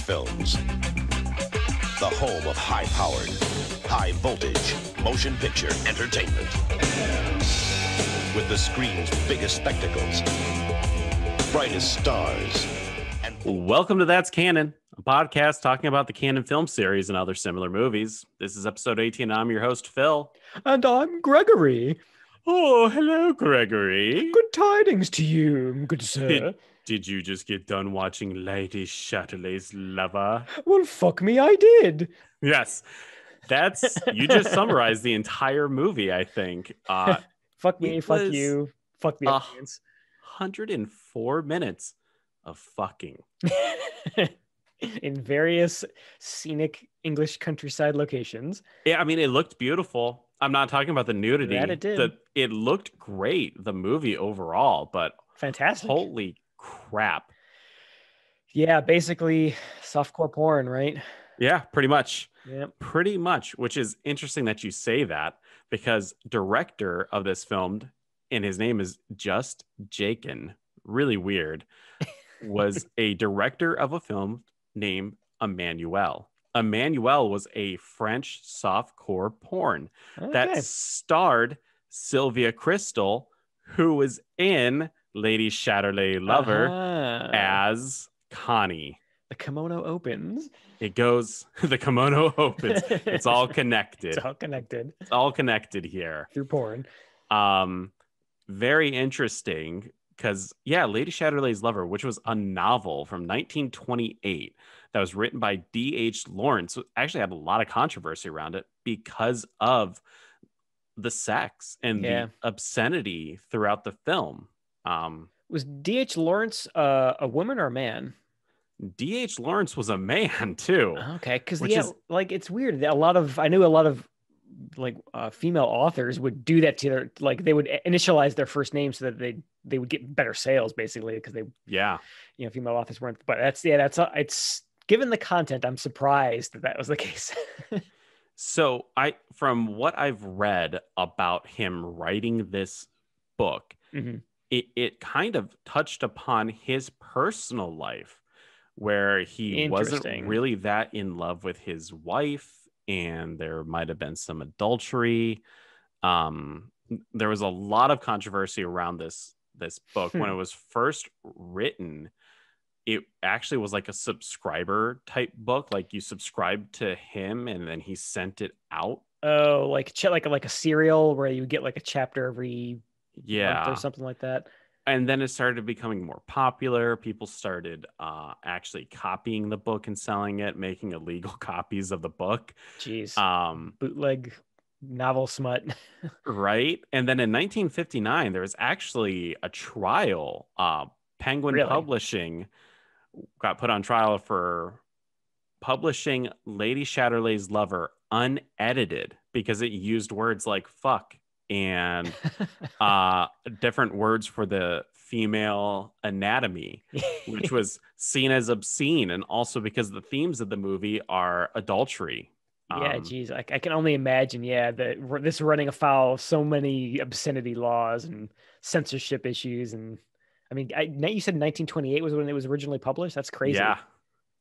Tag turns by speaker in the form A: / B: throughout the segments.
A: Films, the home of high-powered, high-voltage motion picture entertainment. With the screen's biggest spectacles, brightest stars, and...
B: Welcome to That's Canon, a podcast talking about the Canon film series and other similar movies. This is episode 18, and I'm your host, Phil.
C: And I'm Gregory.
B: Oh, hello, Gregory.
C: Good tidings to you, good sir.
B: Did you just get done watching Lady Chatterley's Lover?
C: Well, fuck me, I did.
B: Yes. You just summarized the entire movie, I think.
C: Fuck me, fuck you, fuck the audience.
B: 104 minutes of fucking.
C: In various scenic English countryside locations.
B: Yeah, I mean, it looked beautiful. I'm not talking about the nudity.
C: That it did.
B: It looked great, the movie overall, but
C: fantastic.
B: Holy crap.
C: Yeah, basically softcore porn, right?
B: Yeah, pretty much.
C: Yep.
B: Pretty much, which is interesting that you say that, because director of this film, and his name is Just Jakin, really weird, was a director of a film named Emmanuel. Emmanuel was a French softcore porn that starred Sylvia Crystal, who was in Lady Chatterley Lover as Connie.
C: The kimono opens.
B: It goes, the kimono opens. It's all connected.
C: It's all connected.
B: It's all connected here.
C: Through porn.
B: Very interesting because, yeah, Lady Chatterley's Lover, which was a novel from 1928 that was written by D.H. Lawrence, actually had a lot of controversy around it because of the sex and the obscenity throughout the film.
C: Was D.H. Lawrence a woman or a man?
B: D.H. Lawrence was a man too.
C: Okay, because it's weird. I knew a lot of female authors would do that to their, they would initialize their first name so that they would get better sales, basically, because female authors weren't. But it's given the content, I'm surprised that was the case.
B: So from what I've read about him writing this book, it kind of touched upon his personal life, where he wasn't really that in love with his wife, and there might have been some adultery. There was a lot of controversy around this book. When it was first written, it actually was like a subscriber type book. Like you subscribed to him and then he sent it out.
C: Oh, like a serial where you get like a chapter every month or something like that.
B: And then it started becoming more popular. People started actually copying the book and selling it, making illegal copies of the book.
C: Jeez. Bootleg novel smut.
B: Right. And then in 1959, there was actually a trial. Penguin Publishing got put on trial for publishing Lady Chatterley's Lover unedited because it used words like fuck and different words for the female anatomy, which was seen as obscene, and also because the themes of the movie are adultery.
C: Geez, I can only imagine, this running afoul of so many obscenity laws and censorship issues. And I mean, you said 1928 was when it was originally published? That's crazy.
B: Yeah,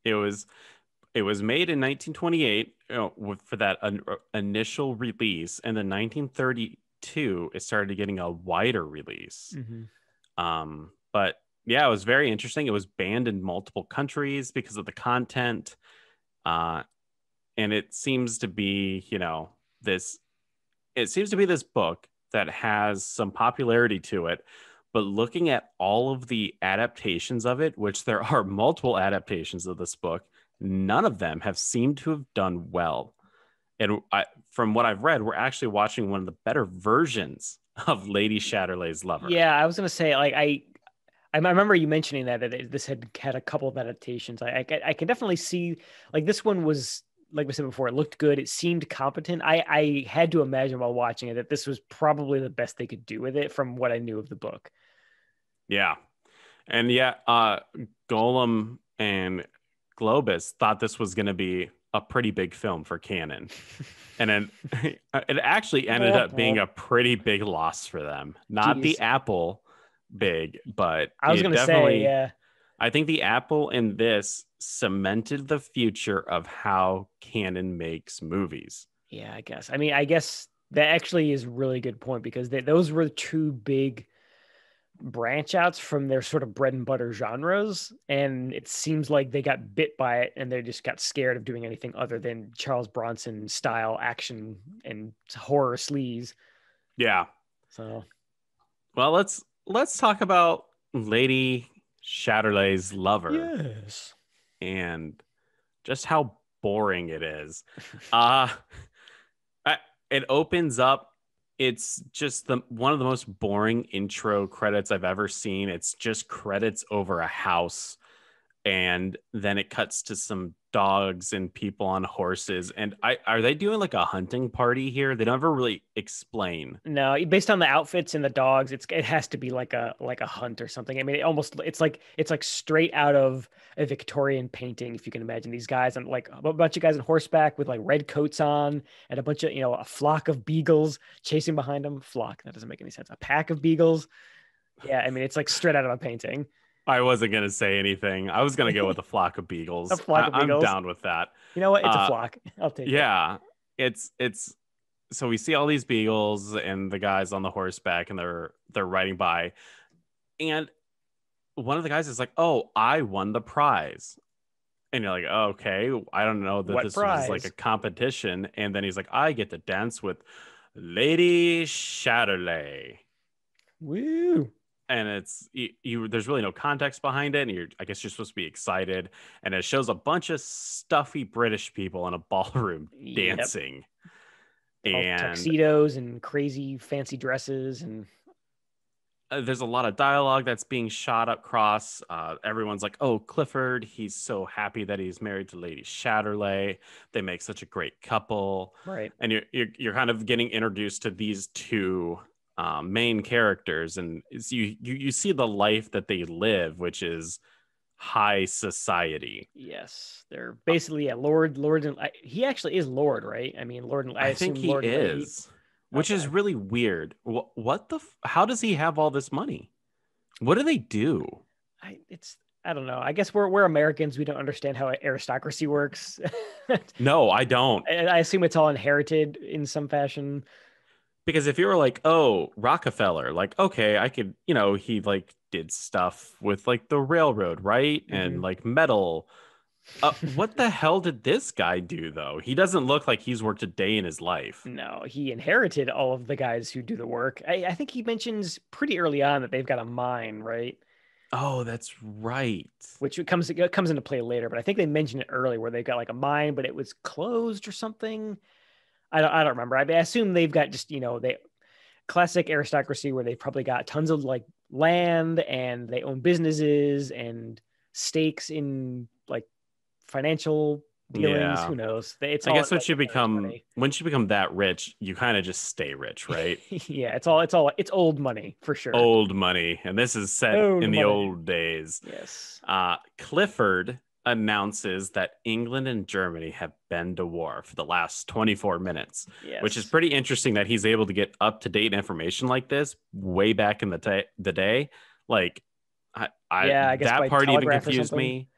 B: it was made in 1928 for that initial release, and then 1932 it started getting a wider release. But yeah, it was very interesting. It was banned in multiple countries because of the content, and it seems to be this book that has some popularity to it, but looking at all of the adaptations of it, which there are multiple adaptations of this book, none of them have seemed to have done well. And from what I've read, we're actually watching one of the better versions of Lady Chatterley's Lover.
C: Yeah, I was going to say, I remember you mentioning that this had a couple of adaptations. I can definitely see, this one was, like we said before, it looked good. It seemed competent. I had to imagine while watching it that this was probably the best they could do with it from what I knew of the book.
B: Yeah. And Golem and Globus thought this was going to be a pretty big film for Canon, and then it actually ended up being a pretty big loss for them. Not the Apple big, but
C: I was going to say,
B: I think the Apple in this cemented the future of how Canon makes movies.
C: Yeah, I guess. I mean, I guess that actually is a really good point because those were two big branch outs from their sort of bread and butter genres. And it seems like they got bit by it and they just got scared of doing anything other than Charles Bronson style action and horror sleaze.
B: Yeah.
C: So,
B: well, let's talk about Lady Chatterley's lover.
C: Yes.
B: And just how boring it is. It opens up. It's just one of the most boring intro credits I've ever seen. It's just credits over a house, and then it cuts to some dogs and people on horses. And are they doing like a hunting party here? They never really explain.
C: No, based on the outfits and the dogs, it has to be like a hunt or something. I mean, it's like straight out of a Victorian painting, if you can imagine these guys and like a bunch of guys on horseback with like red coats on and a bunch of, a flock of beagles chasing behind them. Flock, that doesn't make any sense. A pack of beagles. Yeah, I mean, it's like straight out of a painting.
B: I wasn't going to say anything. I was going to go with a flock of beagles.
C: A flock of beagles.
B: I'm down with that.
C: You know what? It's a flock. I'll take it.
B: Yeah. It's so we see all these beagles and the guys on the horseback and they're riding by. And one of the guys is like, "Oh, I won the prize." And you're like, oh, "Okay, I don't know that this was like a competition." And then he's like, "I get to dance with Lady Chatterley."
C: Woo.
B: And it's there's really no context behind it, and I guess you're supposed to be excited, and it shows a bunch of stuffy British people in a ballroom dancing, and
C: tuxedos and crazy fancy dresses, and
B: there's a lot of dialogue that's being shot across. Everyone's like, "Oh, Clifford, he's so happy that he's married to Lady Chatterley. They make such a great couple."
C: Right.
B: And you're kind of getting introduced to these two main characters, and you see the life that they live, which is high society.
C: Yes, they're basically Lord, and he actually is Lord, right? I mean, Lord, and
B: I think he
C: Lord
B: is, which is really weird. What how does he have all this money? What do they do?
C: I don't know. I guess we're Americans. We don't understand how aristocracy works.
B: No, I don't.
C: I assume it's all inherited in some fashion.
B: Because if you were like, oh, Rockefeller, like, okay, I could, he like did stuff with like the railroad, right? Mm-hmm. And like metal. What the hell did this guy do, though? He doesn't look like he's worked a day in his life.
C: No, he inherited all of the guys who do the work. I think he mentions pretty early on that they've got a mine, right?
B: Oh, that's right.
C: Which comes into play later, but I think they mentioned it early where they've got like a mine, but it was closed or something. I don't remember. I assume they've got just, they classic aristocracy where they've probably got tons of like land and they own businesses and stakes in like financial dealings. Yeah. Who knows? I
B: guess once you become that rich, you kind of just stay rich, right?
C: Yeah, it's old money for sure.
B: Old money. And this is set in the old days.
C: Yes.
B: Clifford announces that England and Germany have been to war for the last 24 minutes, yes. Which is pretty interesting that he's able to get up-to-date information like this way back in the day. Like, I guess that part even confused me.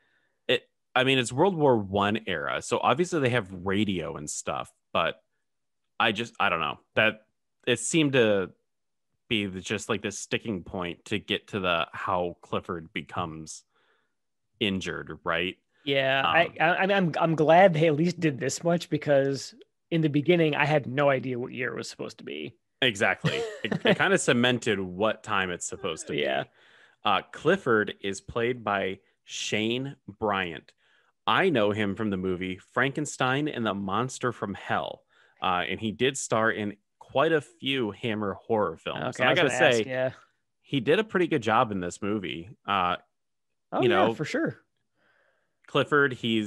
B: It's World War I era, so obviously they have radio and stuff, but I don't know. That it seemed to be just like this sticking point to get to how Clifford becomes injured, right?
C: Yeah, I'm glad they at least did this much because in the beginning I had no idea what year it was supposed to be.
B: Exactly. It kind of cemented what time it's supposed to be.
C: Yeah.
B: Clifford is played by Shane Bryant. I know him from the movie Frankenstein and the Monster from Hell, and he did star in quite a few Hammer horror films.
C: Okay,
B: and I gotta say,
C: yeah,
B: he did a pretty good job in this movie.
C: Yeah, for sure.
B: Clifford, he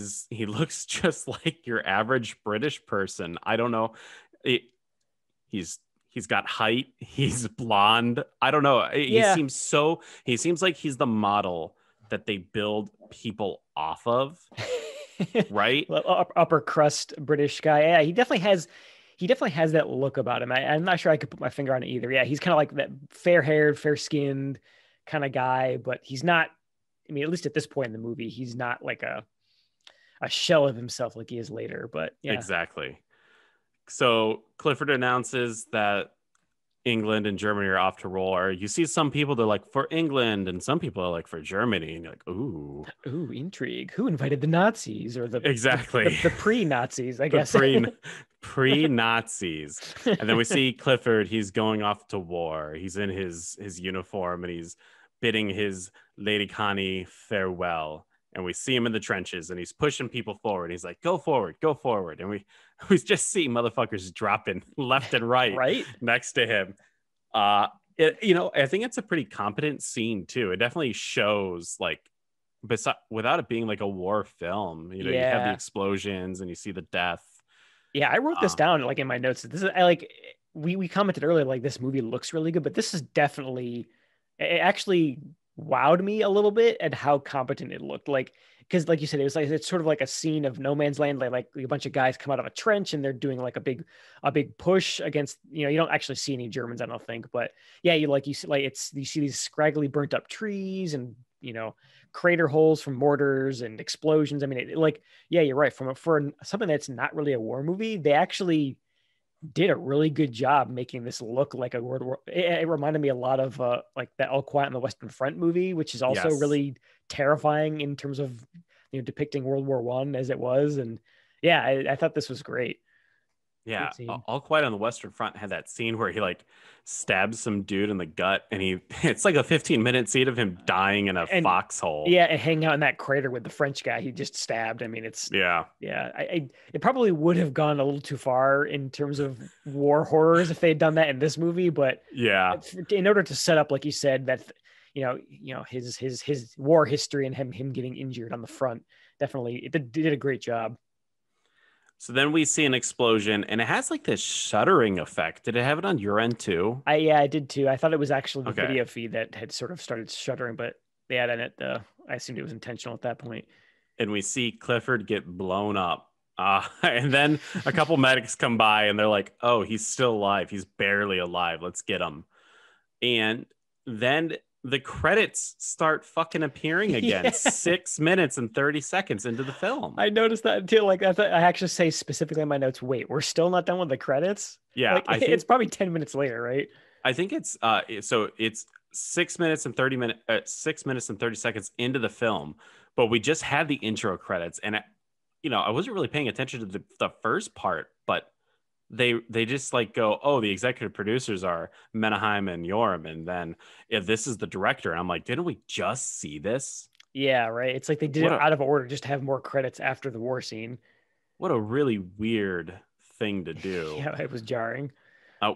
B: looks just like your average British person. I don't know. He's got height. He's blonde. I don't know.
C: Yeah.
B: He seems like he's the model that they build people off of, right?
C: Upper crust British guy. Yeah, he definitely has that look about him. I'm not sure I could put my finger on it either. Yeah, he's kind of like that fair-haired, fair-skinned kind of guy, but he's not mean, at least at this point in the movie, he's not like a shell of himself like he is later. But yeah,
B: exactly. So Clifford announces that England and Germany are off to war. You see some people, they're like, for England, and some people are like, for Germany. And you're like, ooh,
C: intrigue. Who invited the Nazis or the
B: exactly
C: the pre-Nazis, I
B: the
C: guess.
B: pre-Nazis. And then we see Clifford, he's going off to war. He's in his uniform and he's bidding his Lady Connie farewell. And we see him in the trenches and he's pushing people forward. He's like, go forward. And we just see motherfuckers dropping left and right next to him. I think it's a pretty competent scene too. It definitely shows, like, without it being like a war film, you have the explosions and you see the death.
C: Yeah, I wrote this down like in my notes. This is we commented earlier, like, this movie looks really good, but this is definitely, it actually wowed me a little bit at how competent it looked. Like, because like you said, it's sort of like a scene of no man's land, like a bunch of guys come out of a trench and they're doing like a big push against, you don't actually see any Germans, I don't think, but yeah, you see these scraggly burnt up trees and crater holes from mortars and explosions. I mean, yeah, you're right. For something that's not really a war movie, they actually did a really good job making this look like a World War. It reminded me a lot of like that All Quiet on the Western Front movie, which is also really terrifying in terms of depicting World War I as it was. And yeah, I thought this was great.
B: Yeah, All Quiet on the Western Front had that scene where he like stabs some dude in the gut, and it's like a 15-minute scene of him dying in a foxhole.
C: Yeah, and hanging out in that crater with the French guy he just stabbed. I mean, it's it probably would have gone a little too far in terms of war horrors if they'd done that in this movie, but
B: yeah,
C: in order to set up, like you said, that his war history and him getting injured on the front, definitely it did a great job.
B: So then we see an explosion, and it has like this shuddering effect. Did it have it on your end too?
C: I did too. I thought it was actually the video feed that had sort of started shuddering, but they had it. I assumed it was intentional at that point.
B: And we see Clifford get blown up. And then a couple medics come by, and they're like, "Oh, he's still alive. He's barely alive. Let's get him." And then the credits start fucking appearing again. 6 minutes and 30 seconds into the film.
C: I noticed that too. Like, I actually say specifically in my notes, wait, we're still not done with the credits?
B: Yeah.
C: Like, it's probably 10 minutes later, right?
B: I think it's so it's 6 minutes and 30 minutes, 6 minutes and 30 seconds into the film, but we just had the intro credits, and I wasn't really paying attention to the first part, but they just like go, oh, the executive producers are Menahem and Yoram, and then if this is the director, and I'm like, didn't we just see this?
C: Yeah, right. It's like they did it out of order just to have more credits after the war scene.
B: What a really weird thing to do.
C: Yeah, it was jarring.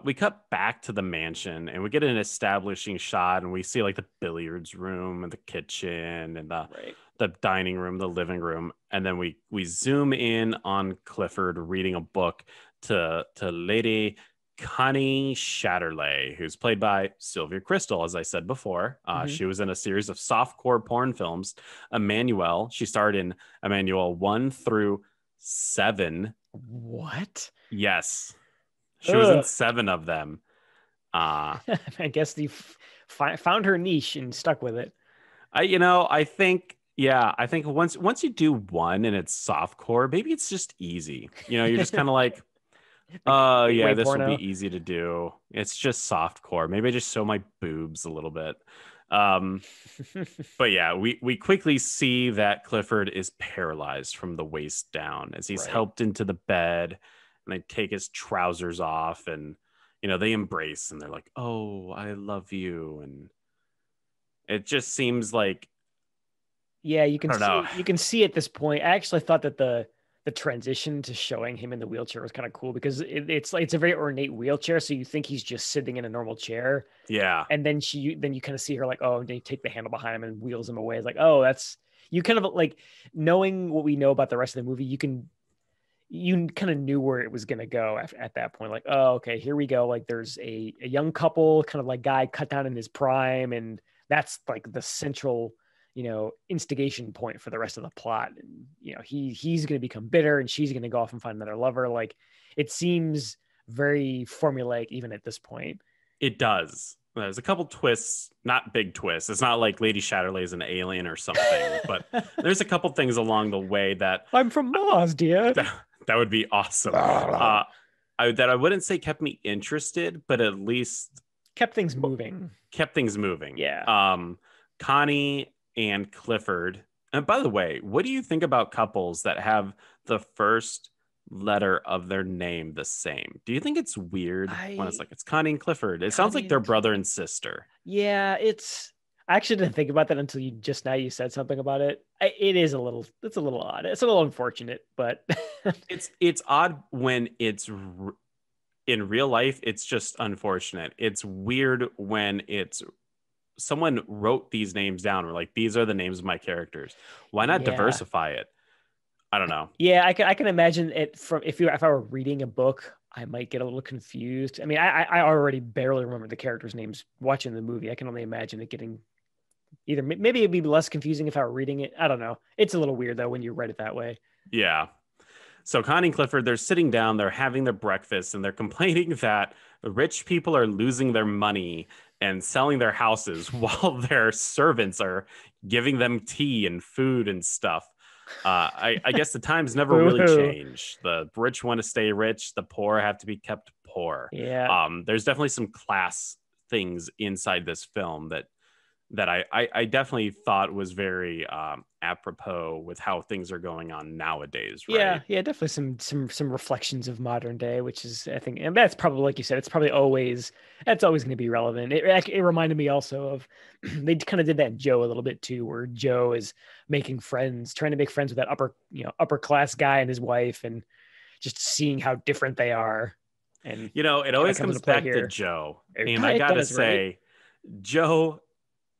B: We cut back to the mansion, and we get an establishing shot, and we see like the billiards room and the kitchen and the dining room, the living room, and then we zoom in on Clifford reading a book to Lady Connie Chatterley, who's played by Sylvia Crystal, as I said before. She was in a series of softcore porn films. Emmanuel, she starred in Emmanuel 1 through 7.
C: What?
B: Yes. She was in 7 of them.
C: I guess they found her niche and stuck with it.
B: I think once you do 1 and it's softcore, maybe it's just easy. You're just kind of like, oh yeah, this will be easy to do. It's just softcore. Maybe I just show my boobs a little bit. But yeah, we quickly see that Clifford is paralyzed from the waist down as he's helped into the bed, and they take his trousers off, and they embrace, and they're like, oh, I love you. And it just seems like,
C: yeah, you can see at this point. I actually thought that the transition to showing him in the wheelchair was kind of cool, because it's a very ornate wheelchair, so you think he's just sitting in a normal chair.
B: Yeah.
C: And then you kind of see her like, oh, and they take the handle behind him and wheels him away. It's like, oh, that's, you kind of like, knowing what we know about the rest of the movie, you kind of knew where it was going to go at that point. Like, oh, okay, here we go. Like, there's a young couple, kind of like guy cut down in his prime, and that's like the central instigation point for the rest of the plot. And he's going to become bitter, and she's going to go off and find another lover. Like, it seems very formulaic even at this point.
B: It does. There's a couple twists, not big twists. It's not like Lady Chatterley is an alien or something, but there's a couple things along the way that
C: I'm from Mars, dear.
B: That would be awesome. That I wouldn't say kept me interested, but at least
C: kept things moving.
B: Yeah. Connie and Clifford. And by the way, what do you think about couples that have the first letter of their name the same? Do you think it's weird when it's Connie and Clifford? It sounds like they're brother and sister.
C: Yeah, I actually didn't think about that until you said something about it. It's a little odd. It's a little unfortunate, but
B: it's odd when it's in real life. It's just unfortunate. It's weird when it's someone wrote these names down. Or like, these are the names of my characters. Why not diversify it? I don't know.
C: Yeah, I can imagine it from if I were reading a book, I might get a little confused. I mean, I already barely remember the characters' names watching the movie. I can only imagine it getting either maybe it'd be less confusing if I were reading it. I don't know. It's a little weird though when you read it that way.
B: Yeah. So Connie and Clifford, they're sitting down, they're having their breakfast, and they're complaining that rich people are losing their money and selling their houses while their servants are giving them tea and food and stuff. I guess the times never really change. The rich want to stay rich. The poor have to be kept poor.
C: Yeah.
B: There's definitely some class things inside this film that I definitely thought was very apropos with how things are going on nowadays, right?
C: Yeah, definitely some reflections of modern day, which is, I think, and that's probably, like you said, it's probably always going to be relevant. It reminded me also of they kind of did that in Joe a little bit too, where Joe is trying to make friends with that upper class guy and his wife, and just seeing how different they are. And
B: it always comes back to Joe, and I gotta say, right? Joe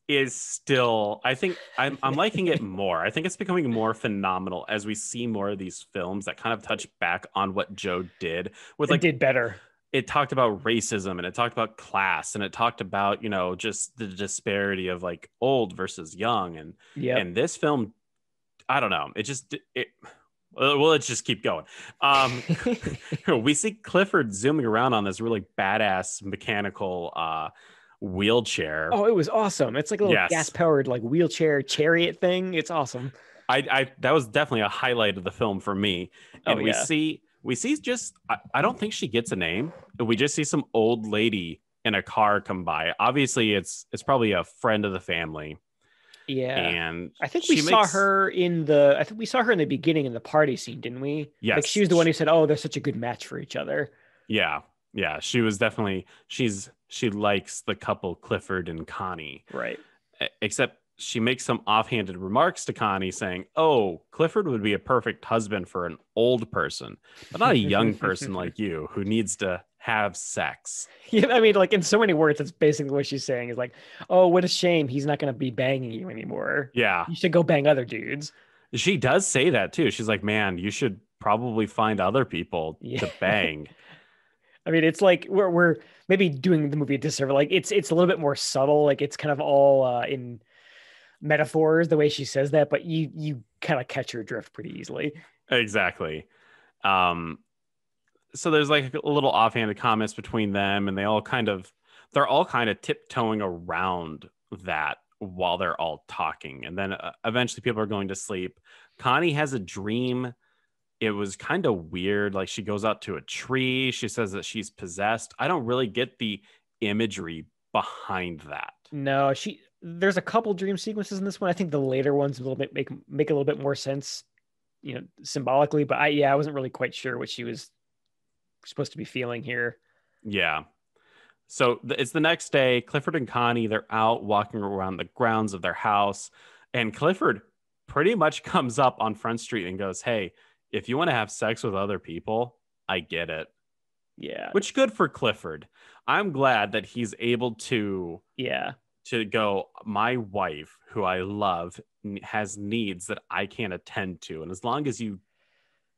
B: is still, I think I'm liking it more. I think it's becoming more phenomenal as we see more of these films that kind of touch back on what Joe did
C: did better.
B: It talked about racism, and it talked about class, and it talked about, just the disparity of like old versus young. And this film, I don't know. Let's just keep going. We see Clifford zooming around on this really badass mechanical wheelchair.
C: Oh, it was awesome. It's like a little gas-powered like wheelchair chariot thing. It's awesome.
B: I that was definitely a highlight of the film for me. And we see just I don't think she gets a name. We just see some old lady in a car come by. Obviously it's probably a friend of the family.
C: Yeah.
B: And
C: I think we saw her in the beginning in the party scene, didn't we?
B: Yes.
C: Like she was the one who said, "Oh, they're such a good match for each other."
B: Yeah. Yeah, she was definitely she likes the couple Clifford and Connie.
C: Right.
B: Except she makes some offhanded remarks to Connie saying, "Oh, Clifford would be a perfect husband for an old person, but not a young person like you who needs to have sex."
C: Yeah, I mean, like in so many words, that's basically what she's saying is like, "Oh, what a shame he's not going to be banging you anymore.
B: Yeah.
C: You should go bang other dudes."
B: She does say that too. She's like, "Man, you should probably find other people to bang."
C: I mean, it's like we're maybe doing the movie a disservice. Like it's a little bit more subtle. Like it's kind of all in metaphors the way she says that, but you kind of catch her drift pretty easily.
B: Exactly. So there's like a little offhanded comments between them, and they're all kind of tiptoeing around that while they're all talking, and then eventually people are going to sleep. Connie has a dream. It was kind of weird. Like she goes out to a tree. She says that she's possessed. I don't really get the imagery behind that.
C: No, there's a couple dream sequences in this one. I think the later ones a little bit make a little bit more sense, symbolically. But I wasn't really quite sure what she was supposed to be feeling here.
B: Yeah. So it's the next day. Clifford and Connie, they're out walking around the grounds of their house, and Clifford pretty much comes up on Front Street and goes, "Hey, if you want to have sex with other people, I get it."
C: Yeah.
B: Which good for Clifford. I'm glad that he's able to go, my wife, who I love, has needs that I can't attend to. And as long as you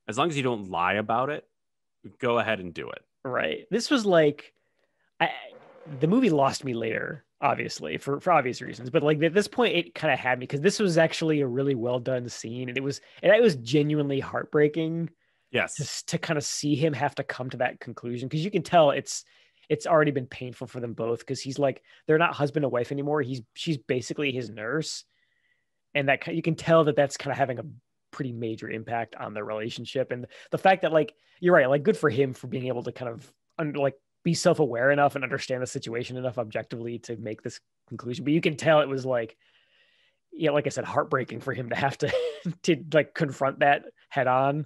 B: don't lie about it, go ahead and do it.
C: Right. This was like, the movie lost me later, obviously, for obvious reasons. But like at this point, it kind of had me because this was actually a really well done scene, and it was genuinely heartbreaking.
B: Yes,
C: just to kind of see him have to come to that conclusion, because you can tell it's it's already been painful for them both, because he's like, they're not husband and wife anymore. She's basically his nurse, and that you can tell that that's kind of having a pretty major impact on their relationship. And the fact that, like, you're right, like, good for him for being able to kind of like be self-aware enough and understand the situation enough objectively to make this conclusion. But you can tell it was like, yeah, like I said, heartbreaking for him to have to to like confront that head on.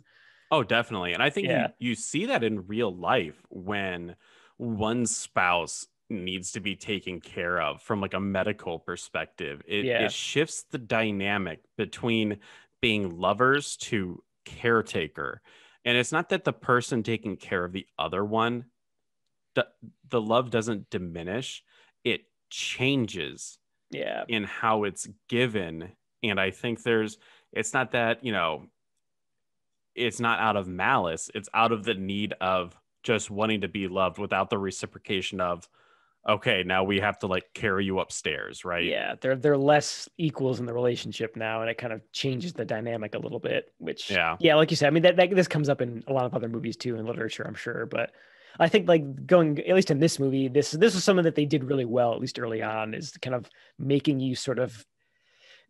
B: Oh, definitely. And I think you see that in real life when one spouse needs to be taken care of from like a medical perspective. It shifts the dynamic between being lovers to caretaker. And it's not that the person taking care of the other one, the love doesn't diminish. It changes in how it's given. And I think it's not that, it's not out of malice. It's out of the need of just wanting to be loved without the reciprocation of, okay, now we have to like carry you upstairs, right?
C: Yeah, they're less equals in the relationship now, and it kind of changes the dynamic a little bit. Which, like you said, I mean, that this comes up in a lot of other movies too, in literature, I'm sure. But I think, like, going, at least in this movie, this is something that they did really well, at least early on, is kind of making you sort of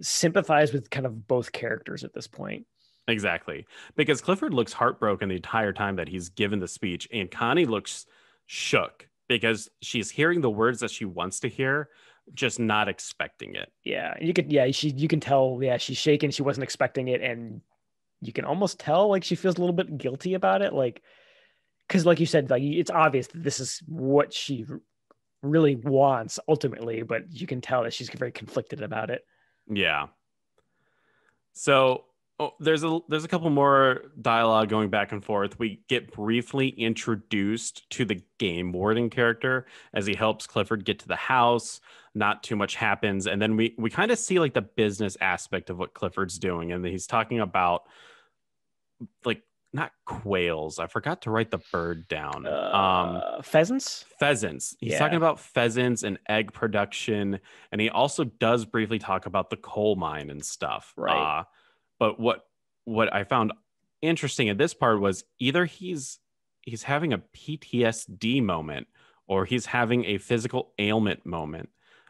C: sympathize with kind of both characters at this point.
B: Exactly, because Clifford looks heartbroken the entire time that he's given the speech, and Connie looks shook because she's hearing the words that she wants to hear, just not expecting it.
C: Yeah, you can tell, she's shaken. She wasn't expecting it, and you can almost tell like she feels a little bit guilty about it, like, because like you said, like, it's obvious that this is what she really wants ultimately, but you can tell that she's very conflicted about it.
B: Yeah. So there's a couple more dialogue going back and forth. We get briefly introduced to the game warden character as he helps Clifford get to the house. Not too much happens, and then we kind of see like the business aspect of what Clifford's doing, and he's talking about like, not quails. I forgot to write the bird down.
C: Pheasants.
B: He's talking about pheasants and egg production, and he also does briefly talk about the coal mine and stuff.
C: Right.
B: But what I found interesting at this part was either he's having a PTSD moment or he's having a physical ailment moment.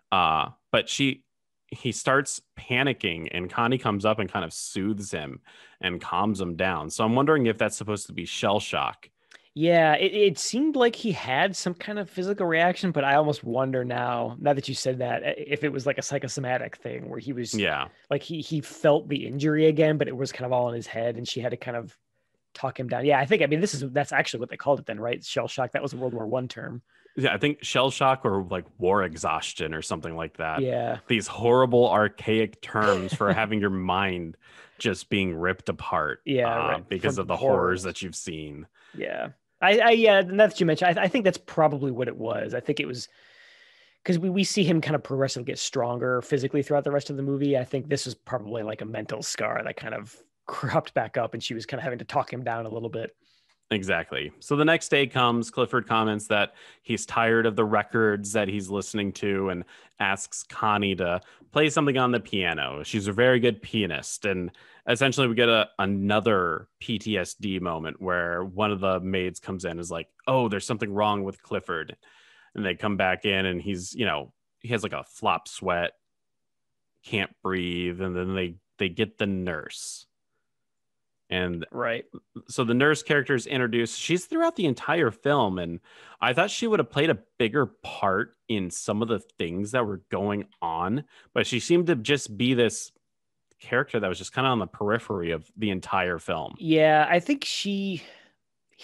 B: But he starts panicking, and Connie comes up and kind of soothes him and calms him down. So I'm wondering if that's supposed to be shell shock.
C: Yeah, it seemed like he had some kind of physical reaction, but I almost wonder now that you said that, if it was like a psychosomatic thing where he was like he felt the injury again, but it was kind of all in his head, and she had to kind of talk him down. Yeah, I mean that's actually what they called it then, right? Shell shock. That was a World War I term.
B: Yeah, I think shell shock or like war exhaustion or something like that.
C: Yeah.
B: These horrible archaic terms for having your mind just being ripped apart.
C: Right.
B: Because of the horrors that you've seen.
C: Yeah. Now that you mentioned, I think that's probably what it was. I think it was because we see him kind of progressively get stronger physically throughout the rest of the movie. I think this was probably like a mental scar that kind of cropped back up, and she was kind of having to talk him down a little bit.
B: Exactly. So the next day comes, Clifford comments that he's tired of the records that he's listening to and asks Connie to play something on the piano. She's a very good pianist. And essentially we get another PTSD moment where one of the maids comes in and is like, oh, there's something wrong with Clifford. And they come back in, and he's, he has like a flop sweat, can't breathe. And then they get the nurse. And
C: right.
B: So the nurse character is introduced. She's throughout the entire film, and I thought she would have played a bigger part in some of the things that were going on, but she seemed to just be this character that was just kind of on the periphery of the entire film.
C: Yeah, I think here's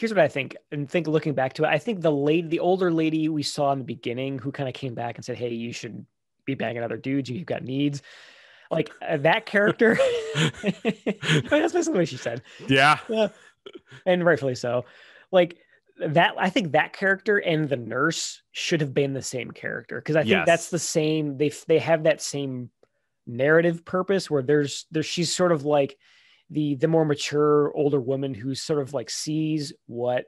C: what I think, and looking back to it, I think the older lady we saw in the beginning who kind of came back and said, hey, you should be banging other dudes, you've got needs. Like that character, that's basically what she said.
B: Yeah.
C: And rightfully so. Like that, I think that character and the nurse should have been the same character, because I think that's the same. They have that same narrative purpose where she's sort of like the more mature older woman who sort of like sees what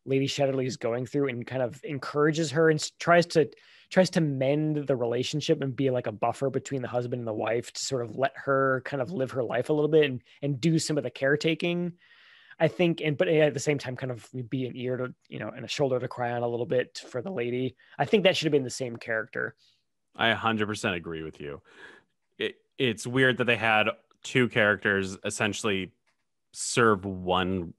C: Lady Chatterley is going through and kind of encourages her and tries to mend the relationship and be like a buffer between the husband and the wife to sort of let her kind of live her life a little bit and do some of the caretaking. I think, but at the same time, kind of be an ear to, and a shoulder to cry on a little bit for the lady. I think that should have been the same character.
B: I 100% agree with you. It's weird that they had two characters essentially serve one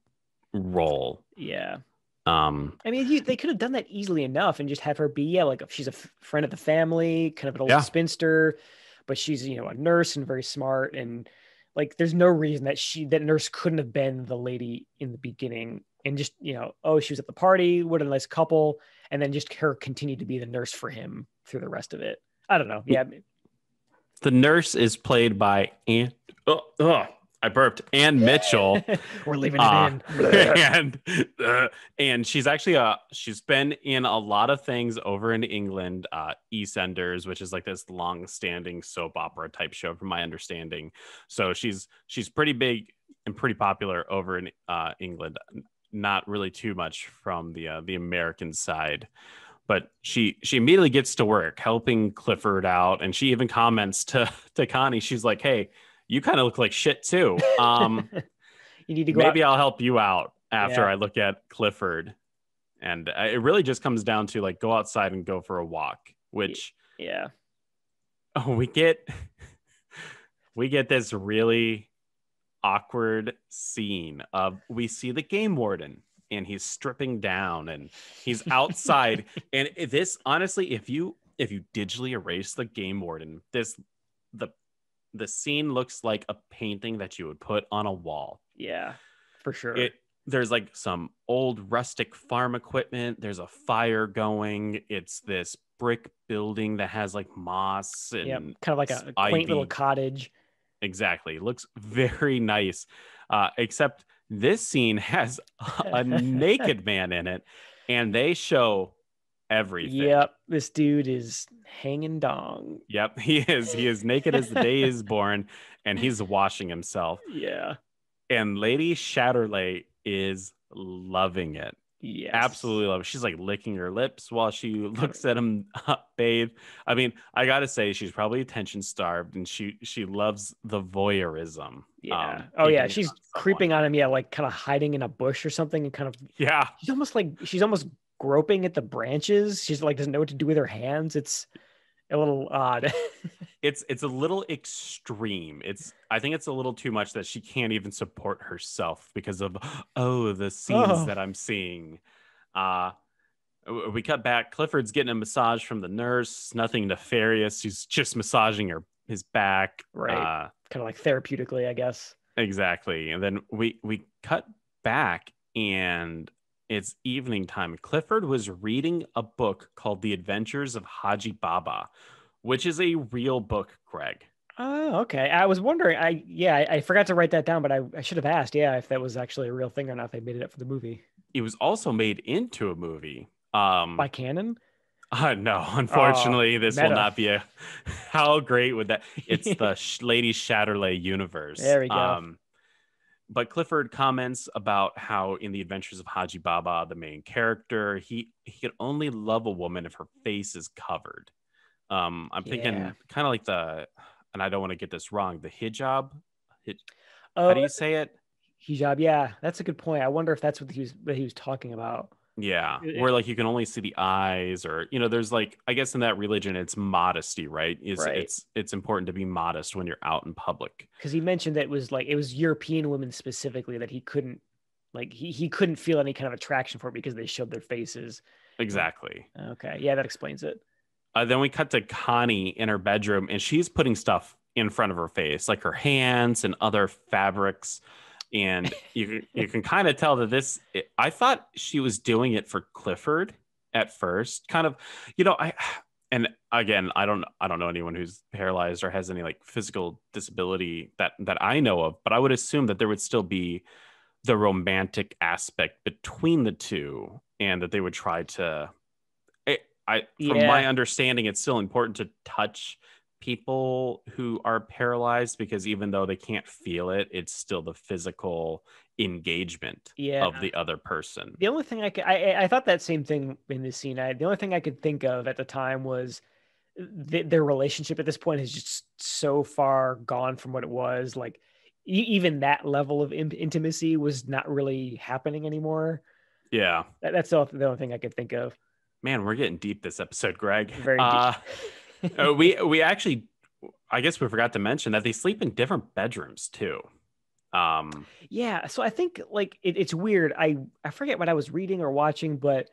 B: role.
C: Yeah.
B: I
C: mean, they could have done that easily enough and just have her be, like she's a friend of the family, kind of an old spinster, but she's, a nurse and very smart. And like, there's no reason that nurse couldn't have been the lady in the beginning and just, she was at the party, what a nice couple. And then just her continue to be the nurse for him through the rest of it. I don't know. Yeah.
B: The nurse is played by I burped. Ann Mitchell.
C: We're leaving it
B: in. And she's actually she's been in a lot of things over in England. EastEnders, which is like this long-standing soap opera type show, from my understanding. So she's pretty big and pretty popular over in England. Not really too much from the American side. But she immediately gets to work helping Clifford out, and she even comments to Connie. She's like, "Hey, you kind of look like shit too.
C: You need to go
B: maybe I'll help you out after I look at Clifford." And it really just comes down to like, go outside and go for a walk, which we get this really awkward scene of, we see the game warden and he's stripping down and he's outside. And this, honestly, if you digitally erase the game warden, the scene looks like a painting that you would put on a wall.
C: Yeah, for sure.
B: There's like some old rustic farm equipment. There's a fire going. It's this brick building that has like moss and
C: kind of like a quaint little cottage.
B: Exactly. It looks very nice. Except this scene has a naked man in it, and they show everything.
C: Yep, this dude is hanging dong.
B: Yep, he is. He is naked as the day is born, and he's washing himself.
C: Yeah.
B: And Lady Chatterley is loving it.
C: Yes.
B: Absolutely love it. She's like licking her lips while she looks at him bathe. I mean, I gotta say, she's probably attention starved, and she loves the voyeurism.
C: Yeah. She's creeping on him. Yeah, like kind of hiding in a bush or something, and kind of.
B: Yeah.
C: She's almost groping at the branches. She's like doesn't know what to do with her hands. It's a little odd.
B: It's a little extreme. I think it's a little too much that she can't even support herself because of the scenes that I'm seeing. We cut back. Clifford's getting a massage from the nurse. Nothing nefarious. She's just massaging his back.
C: Right. Kind of like therapeutically, I guess.
B: Exactly. And then we cut back, and it's evening time. Clifford was reading a book called The Adventures of Haji Baba, which is a real book, Greg.
C: Oh, okay. I was wondering. I forgot to write that down, but I should have asked, if that was actually a real thing or not. If they made it up for the movie.
B: It was also made into a movie.
C: By canon?
B: No, unfortunately, this will not be how great would that? It's the Lady Chatterley universe.
C: There we go.
B: But Clifford comments about how in The Adventures of Haji Baba, the main character, he could only love a woman if her face is covered. I'm thinking kind of like and I don't want to get this wrong, the hijab. How do you say it?
C: Hijab. Yeah, that's a good point. I wonder if that's what he was talking about.
B: Yeah, where like you can only see the eyes, or there's like, I guess in that religion it's modesty, right? It's important to be modest when you're out in public.
C: Because he mentioned that it was European women specifically that he couldn't he couldn't feel any kind of attraction for because they showed their faces.
B: Exactly.
C: Okay, yeah, that explains it.
B: Then we cut to Connie in her bedroom, and she's putting stuff in front of her face, like her hands and other fabrics. And you can kind of tell that I thought she was doing it for Clifford at first, kind of, and again, I don't know anyone who's paralyzed or has any like physical disability that I know of, but I would assume that there would still be the romantic aspect between the two, and that they would try to, from my understanding, it's still important to touch people who are paralyzed, because even though they can't feel it, it's still the physical engagement of the other person.
C: The only thing I thought that same thing in this scene. The only thing I could think of at the time was their relationship at this point is just so far gone from what it was. Like even that level of intimacy was not really happening anymore.
B: Yeah.
C: That's the only thing I could think of.
B: Man, we're getting deep this episode, Greg.
C: Very deep.
B: we actually, I guess we forgot to mention that they sleep in different bedrooms too.
C: Yeah, so I think like it's weird. I forget what I was reading or watching, but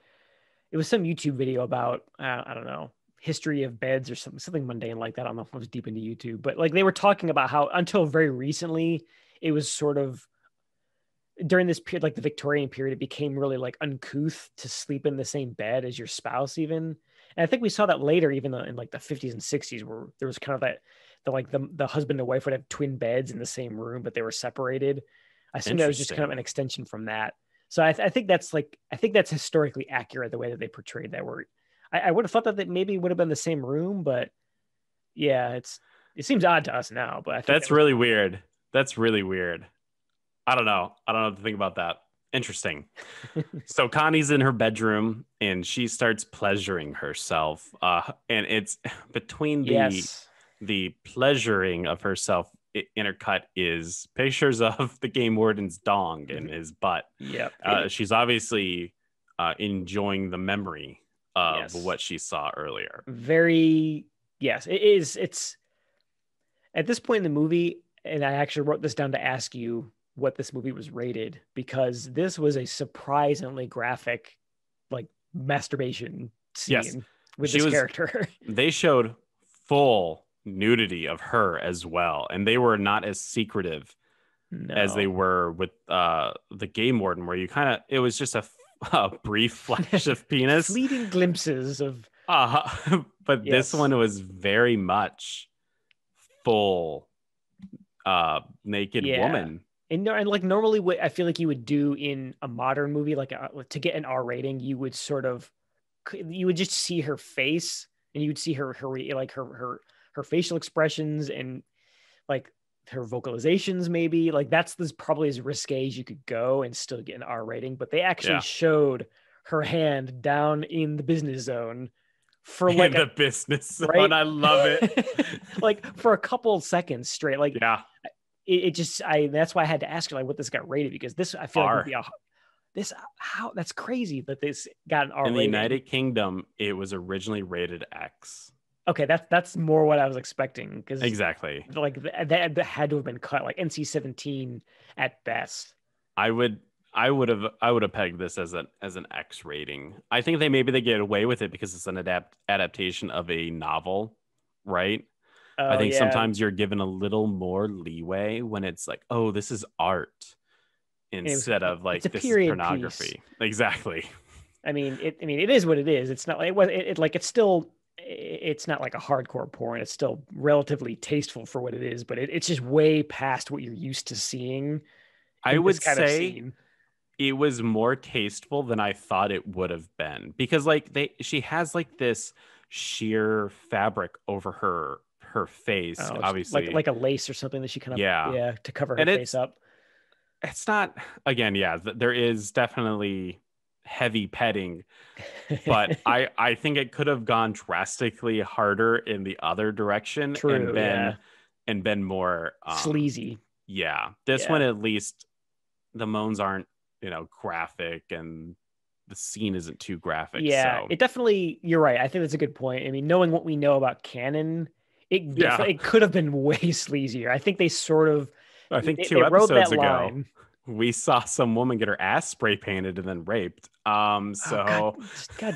C: it was some YouTube video about I don't know, history of beds or something mundane like that. I don't know if I was deep into YouTube, but like they were talking about how until very recently it was sort of during this period, like the Victorian period, it became really like uncouth to sleep in the same bed as your spouse, even. And I think we saw that later, even in like the 50s and 60s, where there was kind of that the husband and wife would have twin beds in the same room, but they were separated. I assume that was just kind of an extension from that. So I think that's historically accurate, the way that they portrayed that. Where I would have thought that maybe would have been the same room, but yeah, it seems odd to us now. But I think
B: that's really weird. That's really weird. I don't know what to think about that. Interesting. So Connie's in her bedroom and she starts pleasuring herself. And it's between the pleasuring of herself intercut is pictures of the game warden's dong in his butt.
C: Yeah.
B: She's obviously enjoying the memory of what she saw earlier.
C: Yes, it is. It's at this point in the movie, and I actually wrote this down to ask you what this movie was rated, because this was a surprisingly graphic, like, masturbation scene with this character.
B: They showed full nudity of her as well, and they were not as secretive as they were with the game warden, where it was just a brief flash of penis,
C: fleeting glimpses of
B: but this one was very much full naked woman.
C: And like normally what I feel like you would do in a modern movie, like to get an R rating, you would just see her face, and you would see her facial expressions and like her vocalizations, maybe like that's probably as risque as you could go and still get an R rating. But they actually showed her hand down in the business zone for like
B: the business zone.
C: Right?
B: I love it.
C: Like for a couple seconds straight. Like that's why I had to ask her like what this got rated, because this I feel like would be that's crazy that this got an R rating.
B: In the United Kingdom, it was originally rated X.
C: Okay, that's more what I was expecting, because
B: exactly
C: like that had to have been cut like NC-17 at best.
B: I would have pegged this as an X rating. I think they get away with it because it's an adaptation of a novel, right? I think sometimes you're given a little more leeway when it's like, oh, this is art, instead of like this is pornography. Piece. Exactly.
C: I mean, it is what it is. It's not like it's not like a hardcore porn. It's still relatively tasteful for what it is, but it's just way past what you're used to seeing.
B: I would say it was more tasteful than I thought it would have been, because like she has like this sheer fabric over her face, obviously
C: like a lace or something that she kind of to cover her face up.
B: It's not, again, there is definitely heavy petting, but I think it could have gone drastically harder in the other direction.
C: True,
B: and been more
C: sleazy.
B: This one, at least the moans aren't graphic, and the scene isn't too graphic. So.
C: It definitely, you're right. I think that's a good point. I mean, knowing what we know about canon, it could have been way sleazier. I think they sort of,
B: I think two episodes ago, we saw some woman get her ass spray painted and then raped. God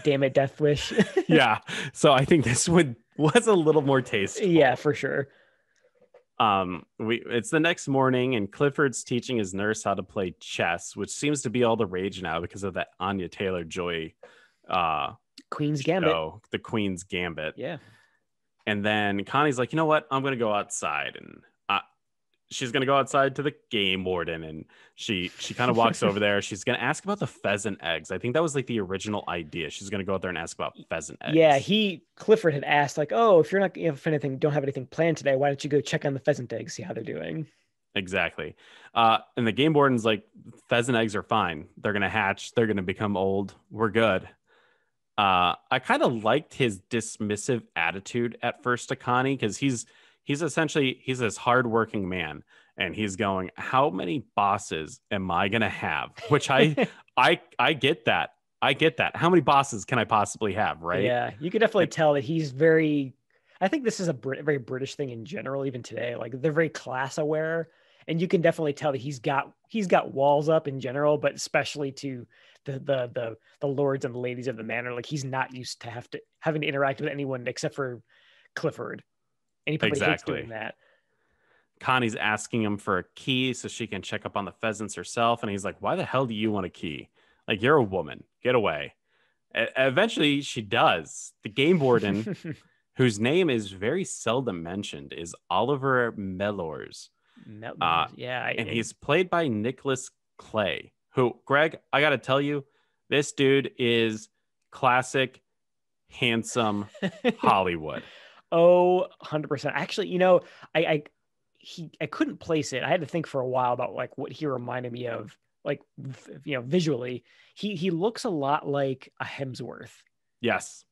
C: damn it, Death Wish.
B: So I think this was a little more tasteful.
C: Yeah, for sure.
B: It's the next morning, and Clifford's teaching his nurse how to play chess, which seems to be all the rage now because of that Anya Taylor-Joy
C: Queen's Gambit.
B: The Queen's Gambit.
C: Yeah.
B: And then Connie's like, you know what? I'm going to go outside. And she's going to go outside to the game warden. And she kind of walks over there. She's going to ask about the pheasant eggs. I think that was like the original idea. She's going to go out there and ask about pheasant eggs.
C: Yeah, Clifford had asked like, oh, if you're not, don't have anything planned today, why don't you go check on the pheasant eggs, see how they're doing?
B: Exactly. And the game warden's like, pheasant eggs are fine. They're going to hatch. They're going to become old. We're good. I kind of liked his dismissive attitude at first to Connie, because he's essentially this hardworking man, and he's going, how many bosses am I gonna have? Which I get that. I get that. How many bosses can I possibly have, right?
C: Yeah, you could definitely tell that he's very. I think this is a very British thing in general, even today. Like they're very class aware, and you can definitely tell that he's got walls up in general, but especially to the lords and the ladies of the manor. Like he's not used to having to interact with anyone except for Clifford, and he probably hates doing that.
B: Connie's asking him for a key so she can check up on the pheasants herself, and he's like, "Why the hell do you want a key? Like you're a woman. Get away." Eventually, she does. The game warden, whose name is very seldom mentioned, is Oliver Mellors. And he's played by Nicholas Clay, who, Greg, I got to tell you, this dude is classic, handsome Hollywood.
C: Oh, 100%. Actually, I couldn't place it. I had to think for a while about like what he reminded me of, like, visually. He looks a lot like a Hemsworth.
B: Yes.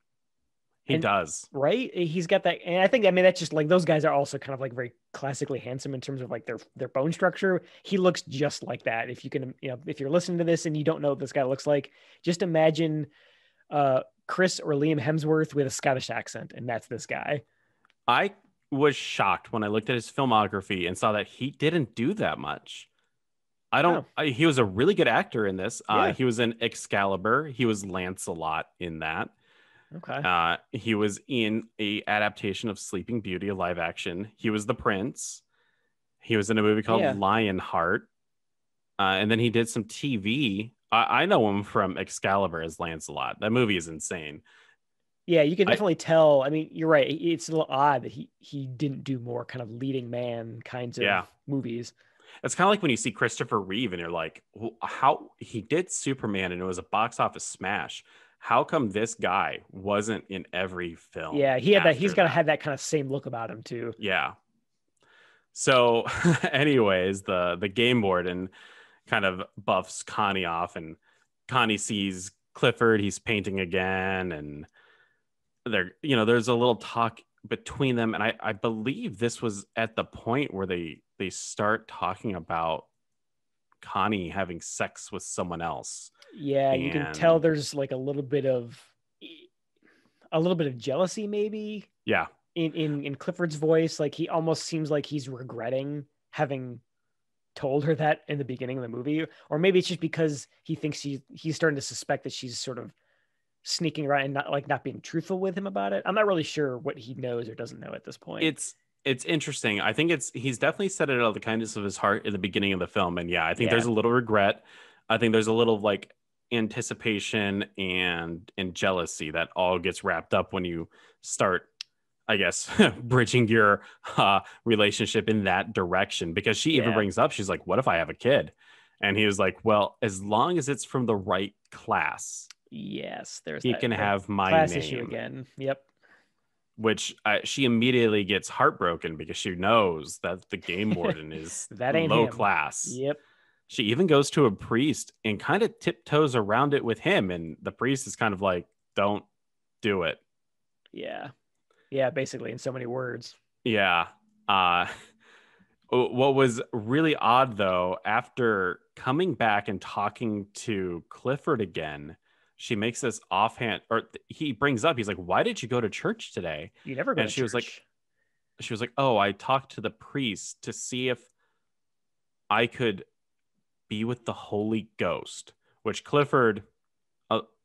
B: He does.
C: Right? He's got that. And I think, that's just like those guys are also kind of like very classically handsome in terms of like their bone structure. He looks just like that. If you can, if you're listening to this and you don't know what this guy looks like, just imagine Chris or Liam Hemsworth with a Scottish accent. And that's this guy.
B: I was shocked when I looked at his filmography and saw that he didn't do that much. He was a really good actor in this.
C: Yeah.
B: He was in Excalibur. He was Lancelot in that.
C: Okay.
B: He was in a adaptation of Sleeping Beauty, a live action. He was the prince. He was in a movie called Lionheart. And then he did some TV. I know him from Excalibur as Lancelot. That movie is insane.
C: Yeah, you can definitely tell. I mean, you're right. It's a little odd that he didn't do more kind of leading man kinds of movies.
B: It's kind of like when you see Christopher Reeve and you're like, how he did Superman and it was a box office smash. How come this guy wasn't in every film?
C: Yeah, he had that. He's got to have that kind of same look about him too.
B: Yeah. So, anyways, the game warden kind of buffs Connie off, and Connie sees Clifford. He's painting again, and there's a little talk between them, and I believe this was at the point where they start talking about Connie having sex with someone else.
C: Yeah, you can tell there's like a little bit of jealousy, maybe.
B: Yeah.
C: In Clifford's voice, like he almost seems like he's regretting having told her that in the beginning of the movie, or maybe it's just because he thinks he's starting to suspect that she's sort of sneaking around and not being truthful with him about it. I'm not really sure what he knows or doesn't know at this point.
B: It's interesting. I think he's definitely said it out of the kindness of his heart at the beginning of the film, and I think there's a little regret. I think there's a little like anticipation and jealousy that all gets wrapped up when you start, I guess, bridging your relationship in that direction, because she even brings up, she's like, what if I have a kid? And he was like, well, as long as it's from the right class.
C: Yes,
B: he can have my
C: class
B: name
C: issue again. Yep.
B: Which she immediately gets heartbroken because she knows that the game warden is
C: that ain't
B: low
C: him.
B: class.
C: Yep.
B: She even goes to a priest and kind of tiptoes around it with him. And the priest is kind of like, don't do it.
C: Yeah. Yeah, basically in so many words.
B: Yeah. What was really odd, though, after coming back and talking to Clifford again, she makes this offhand, or he brings up, he's like, why did you go to church today?
C: You never go to
B: church. She was like, oh, I talked to the priest to see if I could be with the Holy Ghost, which Clifford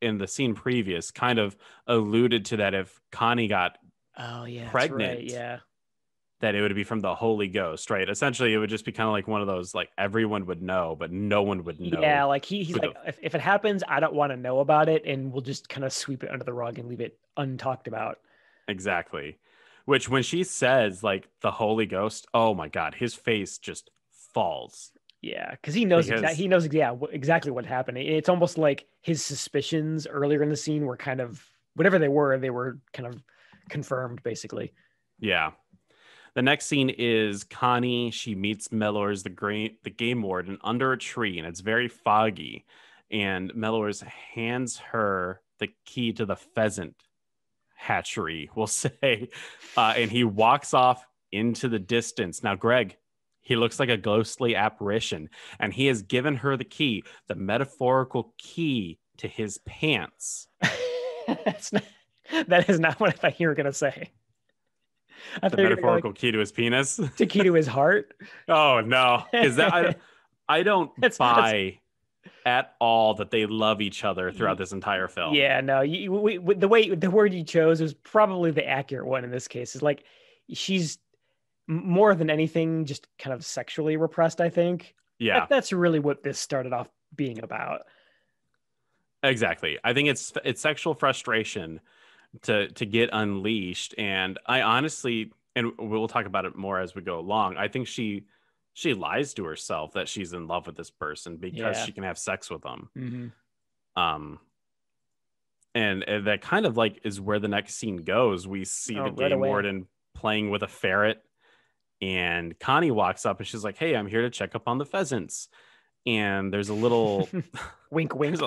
B: in the scene previous kind of alluded to, that if Connie got pregnant, that it would be from the Holy Ghost, right? Essentially, it would just be kind of like one of those, like, everyone would know, but no one would know.
C: Yeah, like he's like, if it happens, I don't want to know about it, and we'll just kind of sweep it under the rug and leave it untalked about.
B: Exactly. Which, when she says, like, the Holy Ghost, oh my God, his face just falls.
C: Yeah, because he knows exactly what happened. It's almost like his suspicions earlier in the scene were kind of, whatever they were kind of confirmed, basically.
B: Yeah. The next scene is Connie. She meets Mellors, the game warden, under a tree, and it's very foggy. And Mellors hands her the key to the pheasant hatchery, we'll say. And he walks off into the distance. Now, Greg, He looks like a ghostly apparition, and he has given her the key, the metaphorical key to his pants.
C: That is not what I thought you were going to say.
B: The metaphorical key to his penis?
C: The key to his heart?
B: Oh, no. Is that... I don't buy at all that they love each other throughout this entire film.
C: Yeah, no. The word you chose was probably the accurate one in this case. Is like she's more than anything just kind of sexually repressed, I think.
B: Yeah.
C: That's really what this started off being about.
B: Exactly. I think it's sexual frustration to get unleashed. And I honestly, and we'll talk about it more as we go along, I think she lies to herself that she's in love with this person because she can have sex with them.
C: Mm-hmm.
B: And that kind of like is where the next scene goes. We see the game warden playing with a ferret, and Connie walks up and she's like, "Hey, I'm here to check up on the pheasants." And there's a little
C: wink, wink.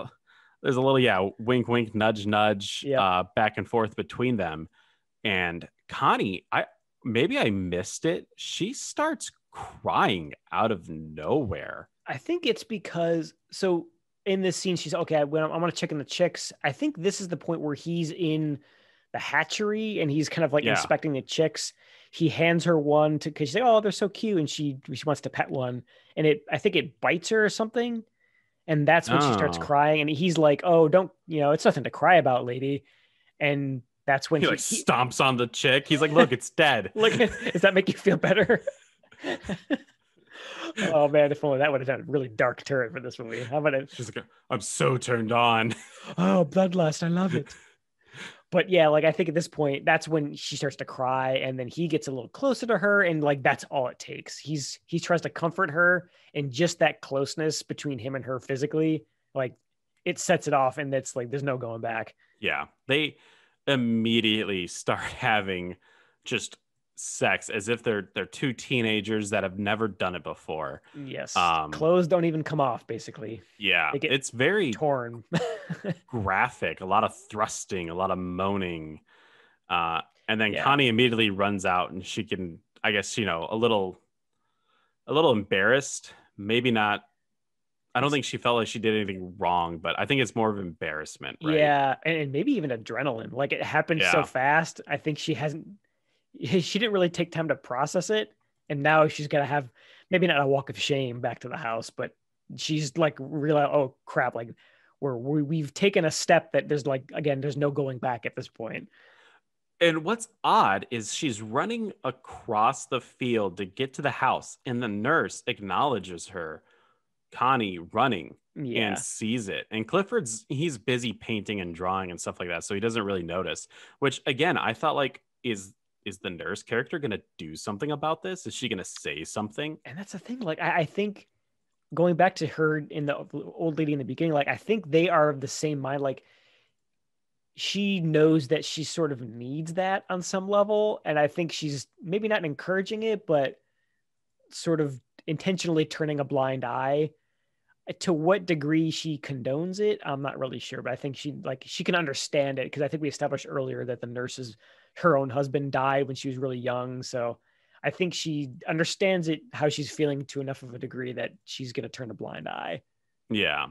B: There's a little, wink, wink, nudge, nudge, back and forth between them. And Connie, maybe I missed it. She starts crying out of nowhere.
C: I think it's because, so in this scene, she's okay. I'm going to check in the chicks. I think this is the point where he's in the hatchery and he's kind of like inspecting the chicks. He hands her one because she's like, "Oh, they're so cute," and she wants to pet one, and I think it bites her or something, and that's when she starts crying. And he's like, "Oh, don't, it's nothing to cry about, lady," and that's when
B: he stomps on the chick. He's like, "Look, it's dead."
C: Look, does that make you feel better? Oh man, if only that would have done a really dark turn for this movie. How about it?
B: She's like, "I'm so turned on."
C: Oh, bloodlust, I love it. But yeah, like I think at this point, that's when she starts to cry, and then he gets a little closer to her, and like that's all it takes. He tries to comfort her, and just that closeness between him and her physically, like it sets it off, and it's like there's no going back.
B: Yeah, they immediately start having just sex as if they're two teenagers that have never done it before.
C: Yes. Clothes don't even come off, basically.
B: Yeah, it's very
C: torn.
B: graphic, a lot of thrusting, a lot of moaning. And then Connie immediately runs out, and she can, I guess, a little embarrassed, maybe not. I don't think she felt like she did anything wrong, but I think it's more of embarrassment, right?
C: Yeah, and maybe even adrenaline. Like it happened so fast. I think she didn't really take time to process it, and now she's gonna have maybe not a walk of shame back to the house, but she's like realize, oh crap, like we've taken a step that there's like, again, there's no going back at this point.
B: And what's odd is she's running across the field to get to the house, and the nurse acknowledges her, Connie, running and sees it. And he's busy painting and drawing and stuff like that, so he doesn't really notice, which again, I thought like, is the nurse character going to do something about this? Is she going to say something?
C: And that's the thing. Like, I think going back to her in the old lady in the beginning, like, I think they are of the same mind. Like, she knows that she sort of needs that on some level. And I think she's maybe not encouraging it, but sort of intentionally turning a blind eye. To what degree she condones it, I'm not really sure, but I think she can understand it, because I think we established earlier that her own husband died when she was really young. So I think she understands it, how she's feeling, to enough of a degree that she's going to turn a blind eye.
B: Yeah.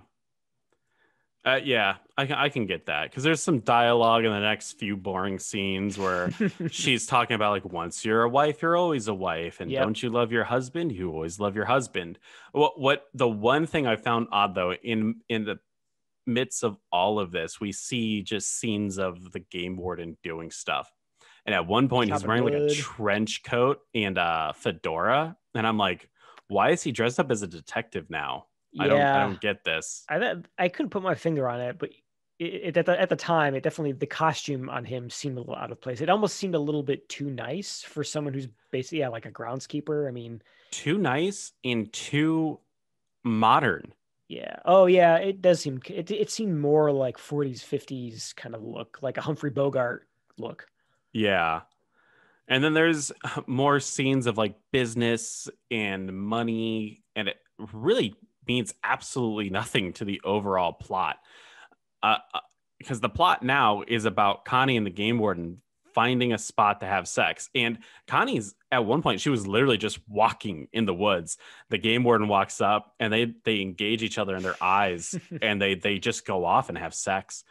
B: I can get that, because there's some dialogue in the next few boring scenes where she's talking about like, once you're a wife, you're always a wife, and don't you love your husband? You always love your husband. What the one thing I found odd though, in the midst of all of this, we see just scenes of the game warden doing stuff, and at one point he's wearing like a trench coat and a fedora, and I'm like, why is he dressed up as a detective now? I don't get this.
C: I couldn't put my finger on it, but at the time, it definitely, the costume on him seemed a little out of place. It almost seemed a little bit too nice for someone who's basically like a groundskeeper. I mean,
B: too nice and too modern.
C: Yeah. Oh yeah, it does seem. It seemed more like 40s, 50s kind of look, like a Humphrey Bogart look.
B: Yeah. And then there's more scenes of like business and money, and it really means absolutely nothing to the overall plot, because the plot now is about Connie and the game warden finding a spot to have sex. And Connie's at one point, she was literally just walking in the woods. The game warden walks up and they engage each other in their eyes and they just go off and have sex.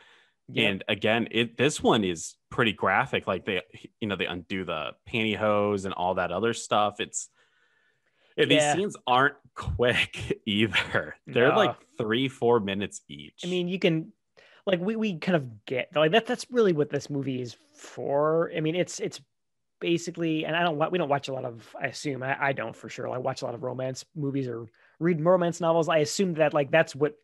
B: Yep. And again, this one is pretty graphic. Like they undo the pantyhose and all that other stuff. These scenes aren't quick either. They're like 3-4 minutes each.
C: I mean, you can like we kind of get like that's really what this movie is for. I mean, it's basically, and we don't watch a lot of, I assume, I don't for sure. I watch a lot of romance movies or read romance novels. I assume that like that's what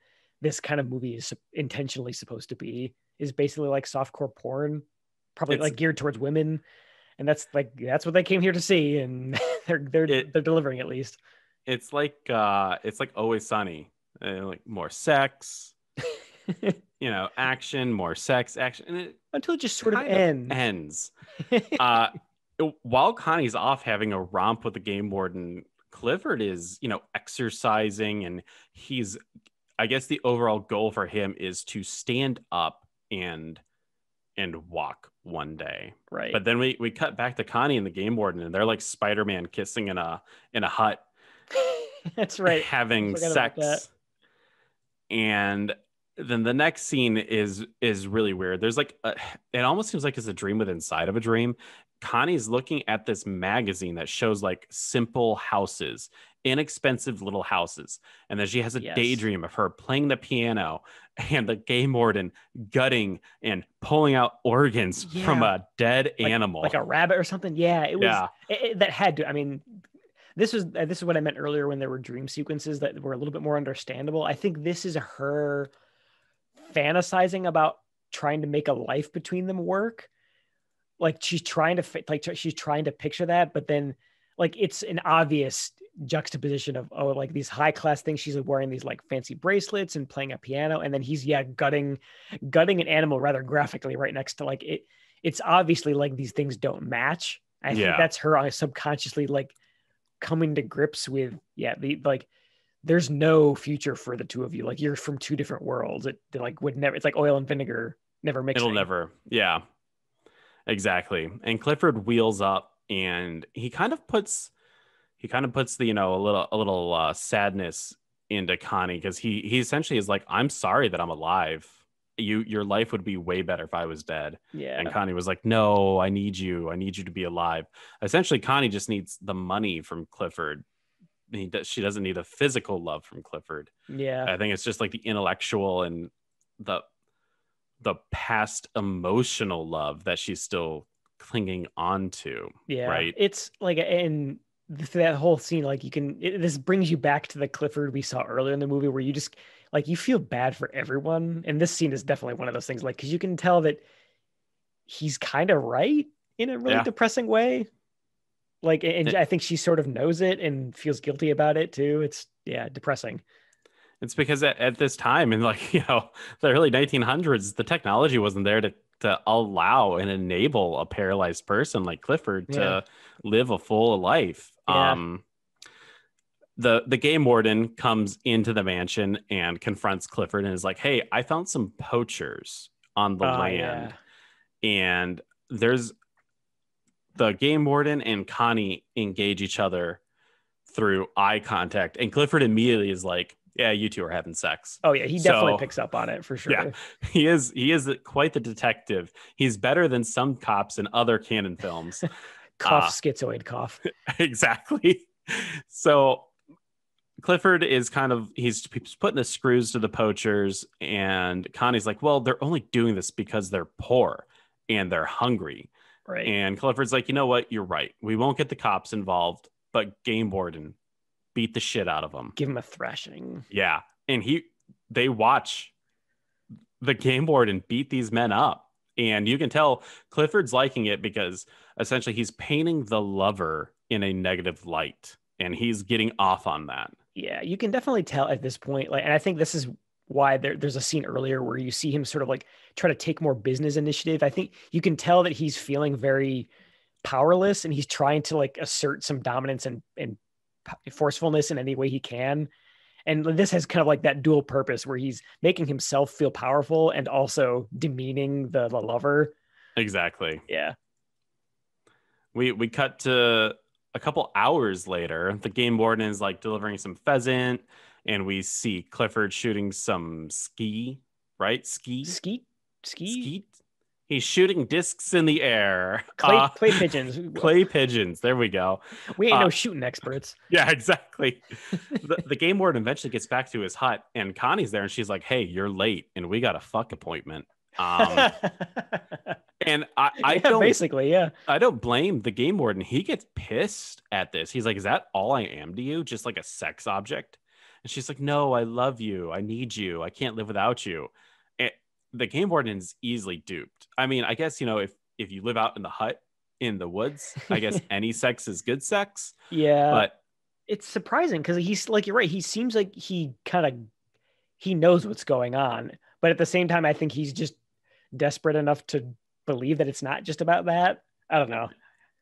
C: this kind of movie is intentionally supposed to be, is basically like softcore porn, probably like geared towards women. And that's what they came here to see, and they're delivering at least.
B: It's like Always Sunny, like more sex, action, more sex, action, and
C: until it just sort of ends.
B: While Connie's off having a romp with the game warden, Clifford is exercising, and I guess the overall goal for him is to stand up and walk one day.
C: Right.
B: But then we cut back to Connie and the game warden, and they're like Spider-Man kissing in a hut.
C: That's right.
B: Having sex. And then the next scene is really weird. There's like it almost seems like it's a dream within inside of a dream. Connie's looking at this magazine that shows like simple houses, inexpensive little houses. And then she has a daydream of her playing the piano and the game warden gutting and pulling out organs from a dead animal.
C: Like a rabbit or something. Yeah, it was that had to, I mean, this is what I meant earlier when there were dream sequences that were a little bit more understandable. I think this is her fantasizing about trying to make a life between them work. Like she's trying to picture that, but then like it's an obvious juxtaposition of like these high class things. She's wearing these like fancy bracelets and playing a piano, and then he's gutting an animal rather graphically right next to like it. It's obviously like these things don't match. I think that's her subconsciously like coming to grips with there's no future for the two of you. Like you're from two different worlds. It like would never. It's like oil and vinegar never mixing.
B: It'll never. Yeah. Exactly. And Clifford wheels up, and he kind of puts the a little sadness into Connie, because he essentially is like, I'm sorry that I'm alive. Your life would be way better if I was dead.
C: Yeah.
B: And Connie was like, no, I need you to be alive. Essentially, Connie just needs the money from Clifford. She doesn't need a physical love from Clifford.
C: Yeah.
B: I think it's just like the intellectual and the past emotional love that she's still clinging on to.
C: Yeah.
B: Right.
C: It's like, and that whole scene, like this brings you back to the Clifford we saw earlier in the movie, where you just like, you feel bad for everyone. And this scene is definitely one of those things, like, cause you can tell that he's kind of right in a really depressing way. Like, and I think she sort of knows it and feels guilty about it too. It's depressing.
B: It's because at this time in like, the early 1900s, the technology wasn't there to allow and enable a paralyzed person like Clifford to live a full life.
C: Yeah.
B: The game warden comes into the mansion and confronts Clifford and is like, hey, I found some poachers on the land. Yeah. And there's the game warden and Connie engage each other through eye contact. And Clifford immediately is like, yeah, you two are having sex.
C: Oh yeah, he definitely picks up on it for sure.
B: Yeah, he is quite the detective. He's better than some cops in other canon films.
C: Schizoid cough.
B: Exactly. So Clifford is he's putting the screws to the poachers, and Connie's like, well, they're only doing this because they're poor and they're hungry.
C: Right.
B: And Clifford's like, you know what? You're right. We won't get the cops involved, but game warden, beat the shit out of them.
C: Give him a thrashing.
B: Yeah. And they watch the game warden beat these men up. And you can tell Clifford's liking it because essentially he's painting the lover in a negative light, and he's getting off on that.
C: Yeah, you can definitely tell at this point. Like, and I think this is why there's a scene earlier where you see him sort of like try to take more business initiative. I think you can tell that he's feeling very powerless, and he's trying to like assert some dominance and forcefulness in any way he can. And this has kind of like that dual purpose where he's making himself feel powerful and also demeaning the lover.
B: Exactly.
C: Yeah.
B: We cut to a couple hours later. The game warden is like delivering some pheasant, and we see Clifford shooting some right?
C: Skeet.
B: Skeet. He's shooting discs in the air.
C: Clay pigeons.
B: Clay pigeons. There we go.
C: We ain't no shooting experts.
B: Yeah, exactly. the game warden eventually gets back to his hut, and Connie's there, and she's like, "Hey, you're late, and we got a fuck appointment." And I don't
C: basically, yeah.
B: I don't blame the game warden. He gets pissed at this. He's like, "Is that all I am to you? Just like a sex object?" And she's like, "No, I love you. I need you. I can't live without you." And the game warden is easily duped. I mean, I guess, if you live out in the hut in the woods, I guess any sex is good sex.
C: Yeah.
B: But
C: it's surprising because he's like, you're right. He seems like he knows what's going on. But at the same time, I think he's just desperate enough to believe that it's not just about that. I don't know.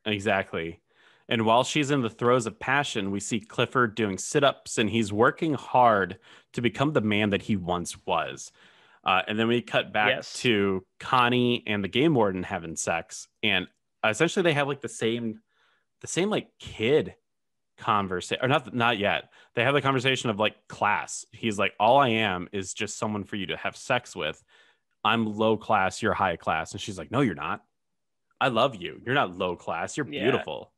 B: Exactly. And while she's in the throes of passion, we see Clifford doing sit-ups, and he's working hard to become the man that he once was. And then we cut back to Connie and the game warden having sex, and essentially they have like the same like kid conversation, or not yet. They have the conversation of like class. He's like, "All I am is just someone for you to have sex with. I'm low class, you're high class." And she's like, "No, you're not. I love you. You're not low class. You're beautiful."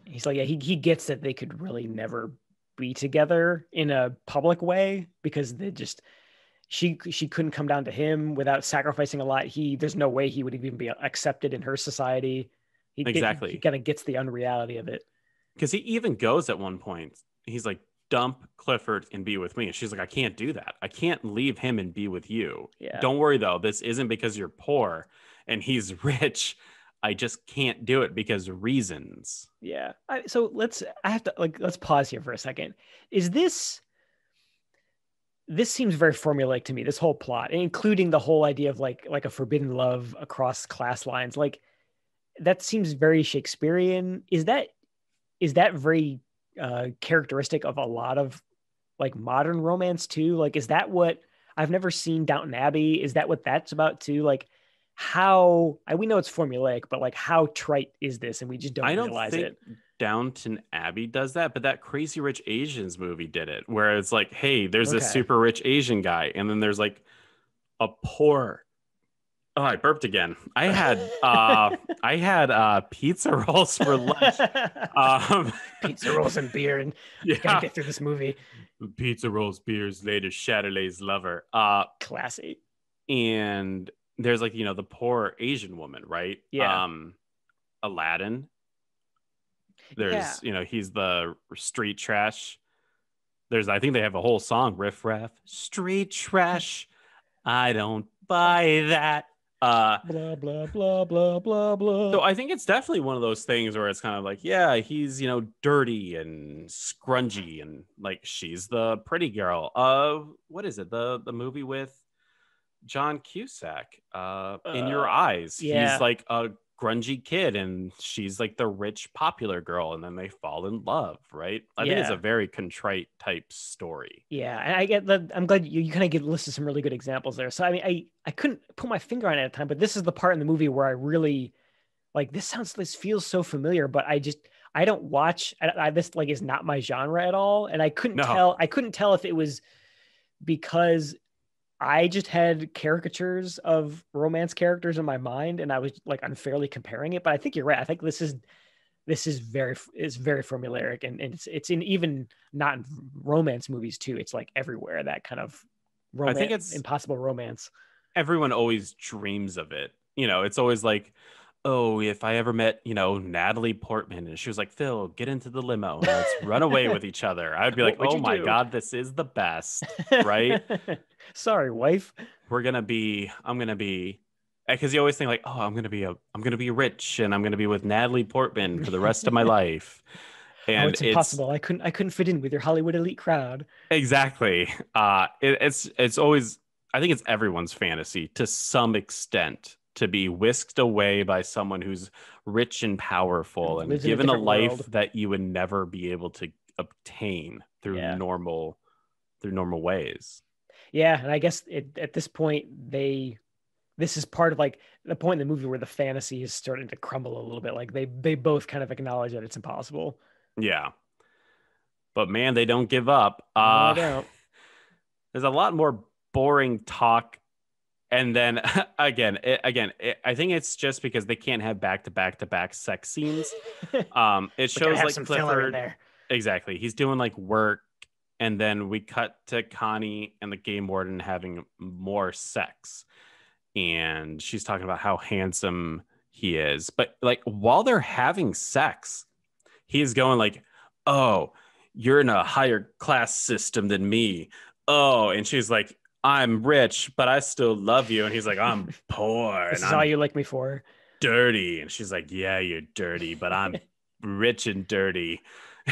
C: He's like, yeah, he gets that they could really never be together in a public way because they just she couldn't come down to him without sacrificing a lot. There's no way he would even be accepted in her society. He kind of gets the unreality of it.
B: Because he even goes at one point, he's like, "Dump Clifford and be with me." And she's like, "I can't do that. I can't leave him and be with you.
C: Yeah.
B: Don't worry though. This isn't because you're poor and he's rich. I just can't do it because reasons."
C: Yeah. So let's pause here for a second. This seems very formulaic to me, this whole plot, including the whole idea of like a forbidden love across class lines. Like that seems very Shakespearean. Is that very characteristic of a lot of like modern romance too? Like, is that what I've never seen Downton Abbey? Is that what that's about too? Like we know it's formulaic, but like how trite is this? And we just don't realize it.
B: Downton Abbey does that, but that Crazy Rich Asians movie did it, where it's like, hey, there's a super rich Asian guy, and then there's like a poor. Oh, I burped again. I had pizza rolls for lunch.
C: Pizza rolls and beer, and gotta get through this movie.
B: Pizza rolls, beers, later Chatterley's lover.
C: Classy.
B: And there's like, the poor Asian woman, right?
C: Yeah.
B: Aladdin. There's, he's the street trash. I think they have a whole song, riff raff, street trash. I don't buy that.
C: Blah, blah, blah, blah, blah, blah.
B: So I think it's definitely one of those things where it's kind of like, yeah, he's, dirty and scrungy, and like, she's the pretty girl. What is it? The movie with John Cusack, In Your Eyes.
C: Yeah.
B: He's like a grungy kid, and she's like the rich popular girl, and then they fall in love, right? I think it's a very contrite type story.
C: Yeah, and I get that. I'm glad you kind of listed some really good examples there. So I mean, I couldn't put my finger on it at the time, but this is the part in the movie where I really like this feels so familiar, but I don't watch. This like is not my genre at all, and I couldn't tell if it was because I just had caricatures of romance characters in my mind, and I was like unfairly comparing it. But I think you're right. I think this is very formulaic, and it's in even not in romance movies too. It's like everywhere, that kind of romance. I think it's impossible romance.
B: Everyone always dreams of it. It's always like, oh, if I ever met, Natalie Portman, and she was like, "Phil, get into the limo and let's run away with each other." I would be like, "Oh my God, this is the best," right?
C: Sorry, wife.
B: I'm gonna be, because you always think like, oh, I'm gonna be rich, and I'm gonna be with Natalie Portman for the rest of my life. And
C: it's impossible. I couldn't fit in with your Hollywood elite crowd.
B: Exactly. It's always, I think it's everyone's fantasy to some extent, to be whisked away by someone who's rich and powerful and given a life that you would never be able to obtain through normal ways.
C: Yeah, and I guess at this point they this is part of like the point in the movie where the fantasy is starting to crumble a little bit. Like they both kind of acknowledge that it's impossible.
B: Yeah. But man, they don't give up.
C: No, they don't.
B: There's a lot more boring talk. And then I think it's just because they can't have back-to-back sex scenes. It shows like
C: some filler in there.
B: Exactly. He's doing like work, and then we cut to Connie and the game warden having more sex. And she's talking about how handsome he is. But like while they're having sex, he's going like, "Oh, you're in a higher class system than me. Oh," and she's like, "I'm rich, but I still love you." And he's like, "I'm poor.
C: This
B: and
C: is
B: I'm
C: all you like me for."
B: dirty." And she's like, "Yeah, you're dirty, but I'm rich and dirty."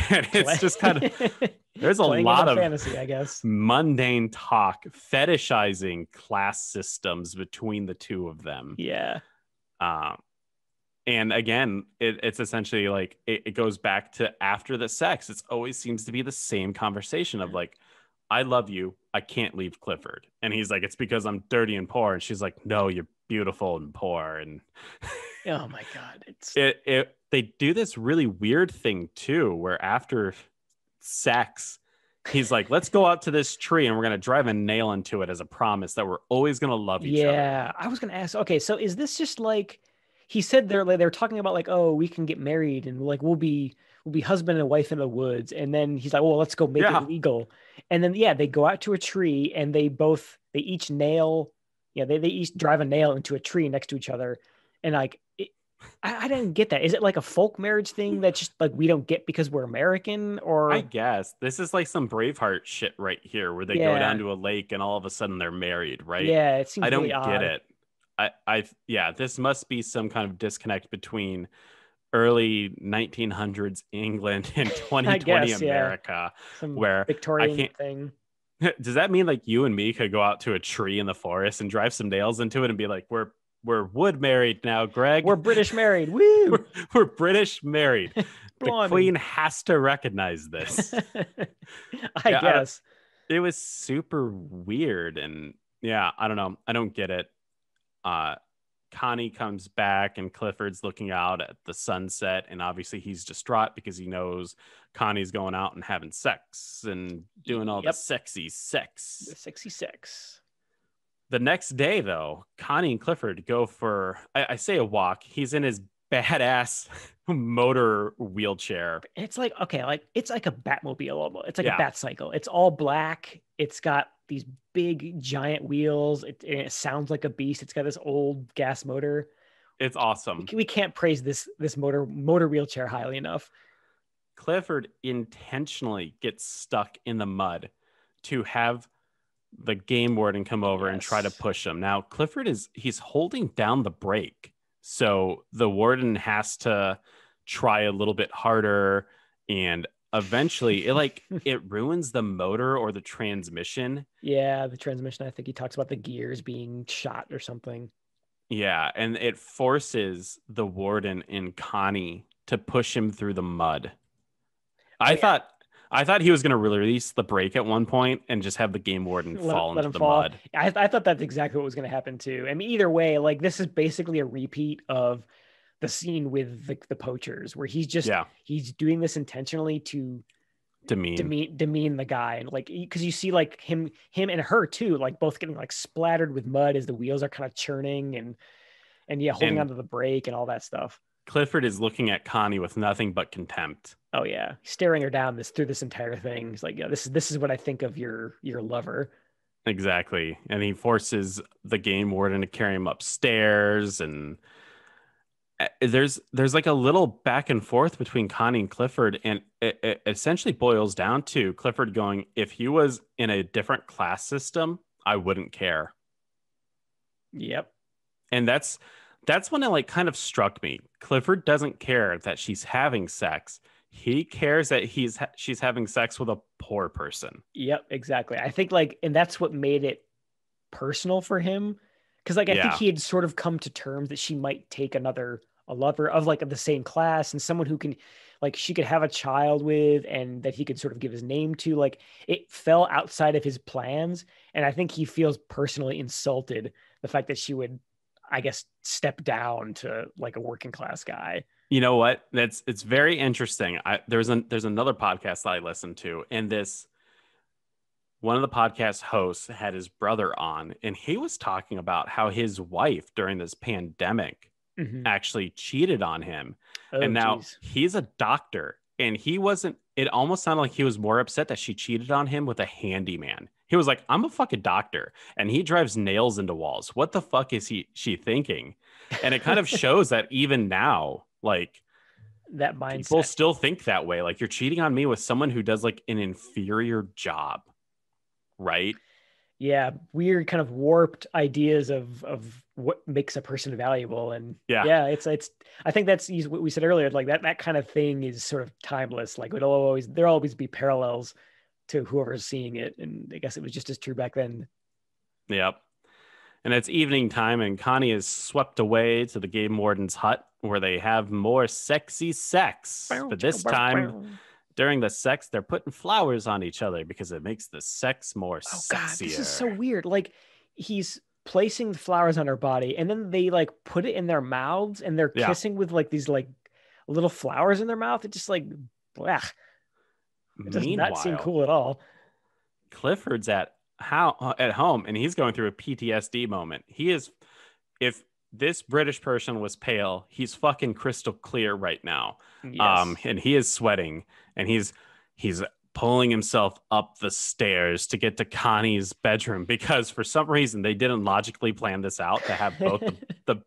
B: And it's just kind of, there's a lot of
C: fantasy, I guess.
B: mundane talk, fetishizing class systems between the two of them.
C: Yeah.
B: And again, it's essentially like it goes back to after the sex. It always seems to be the same conversation of like, "I love you. I can't leave Clifford." And he's like, "It's because I'm dirty and poor." And she's like, "No, you're beautiful and poor." And
C: oh my God. It's
B: they do this really weird thing too, where after sex, he's like, "Let's go out to this tree and we're going to drive a nail into it as a promise that we're always going to love each other."
C: Yeah. I was going to ask, okay, so is this just like, he said they're talking about like, "Oh, we can get married and like we'll be husband and wife in the woods." And then he's like, "Well, let's go make it legal." And then they go out to a tree and they each nail, they each drive a nail into a tree next to each other. And like I didn't get that. Is it like a folk marriage thing that just like we don't get because we're American? Or
B: I guess this is like some Braveheart shit right here, where they go down to a lake and all of a sudden they're married, right?
C: Yeah, it seems.
B: I don't
C: really
B: get
C: odd.
B: it. This must be some kind of disconnect between early 1900s England and 2020 America,
C: some
B: where
C: Victorian
B: I can't.
C: Thing.
B: Does that mean like you and me could go out to a tree in the forest and drive some nails into it and be like, we're wood married now, Greg.
C: We're British married. Woo!
B: we're British married. The Queen has to recognize this.
C: I guess.
B: It was super weird. And yeah, I don't know. I don't get it. Connie comes back and Clifford's looking out at the sunset. And obviously he's distraught because he knows Connie's going out and having sex and doing all the sexy sex.
C: The sexy sex.
B: The next day, though, Connie and Clifford go for, I say a walk. He's in his badass motor wheelchair.
C: It's like, okay, like it's like a Batmobile almost. It's like a bat cycle. It's all black. It's got these big giant wheels. It sounds like a beast. It's got this old gas motor.
B: It's awesome.
C: We can't praise this motor wheelchair highly enough.
B: Clifford intentionally gets stuck in the mud to have the game warden come over and try to push him. Now, Clifford he's holding down the brake. So the warden has to try a little bit harder, and eventually it ruins the motor or the transmission.
C: Yeah, the transmission. I think he talks about the gears being shot or something.
B: Yeah, and it forces the warden and Connie to push him through the mud. I thought he was going to release the brake at one point and just have the game warden fall into the mud.
C: I thought that's exactly what was going to happen too. I mean, either way, like this is basically a repeat of the scene with the poachers, where he's doing this intentionally to demean the guy, and like because you see like him and her too, like both getting like splattered with mud as the wheels are kind of churning and holding onto the brake and all that stuff.
B: Clifford is looking at Connie with nothing but contempt.
C: Oh yeah, staring her down through this entire thing. He's like, "Yeah, this is what I think of your lover."
B: Exactly, and he forces the game warden to carry him upstairs, and there's like a little back and forth between Connie and Clifford, and it essentially boils down to Clifford going, "If he was in a different class system, I wouldn't care."
C: Yep,
B: and that's when it like kind of struck me. Clifford doesn't care that she's having sex. He cares that she's having sex with a poor person.
C: Yep, exactly. I think and that's what made it personal for him. Cause I think he had sort of come to terms that she might take a lover of the same class and someone who can she could have a child with, and that he could sort of give his name to. Like it fell outside of his plans. And I think he feels personally insulted the fact that she would I guess, step down to like a working class guy.
B: You know what? It's very interesting. There's another podcast that I listened to, and one of the podcast hosts had his brother on, and he was talking about how his wife during this pandemic actually cheated on him. And now he's a doctor, and it almost sounded like he was more upset that she cheated on him with a handyman. He was like, I'm a fucking doctor, and he drives nails into walls. What the fuck is she thinking? And it kind of shows that even now, like,
C: that mindset,
B: people still think that way. Like, you're cheating on me with someone who does like an inferior job, right?
C: Yeah, weird kind of warped ideas of what makes a person valuable. And it's I think that's what we said earlier, like that kind of thing is sort of timeless. Like there'll always be parallels to whoever's seeing it. And I guess it was just as true back then.
B: Yep. And it's evening time, and Connie is swept away to the game warden's hut where they have more sexy sex. But this time, during the sex, they're putting flowers on each other because it makes the sex more sexier. God,
C: this is so weird. Like, he's placing the flowers on her body, and then they like put it in their mouths, and they're kissing with like these like little flowers in their mouth. It just like, blech. It does not seem cool at all.
B: Clifford's at home, and he's going through a PTSD moment. If this British person was pale, he's fucking crystal clear right now. Yes. And he is sweating, and he's pulling himself up the stairs to get to Connie's bedroom, because for some reason they didn't logically plan this out to have both the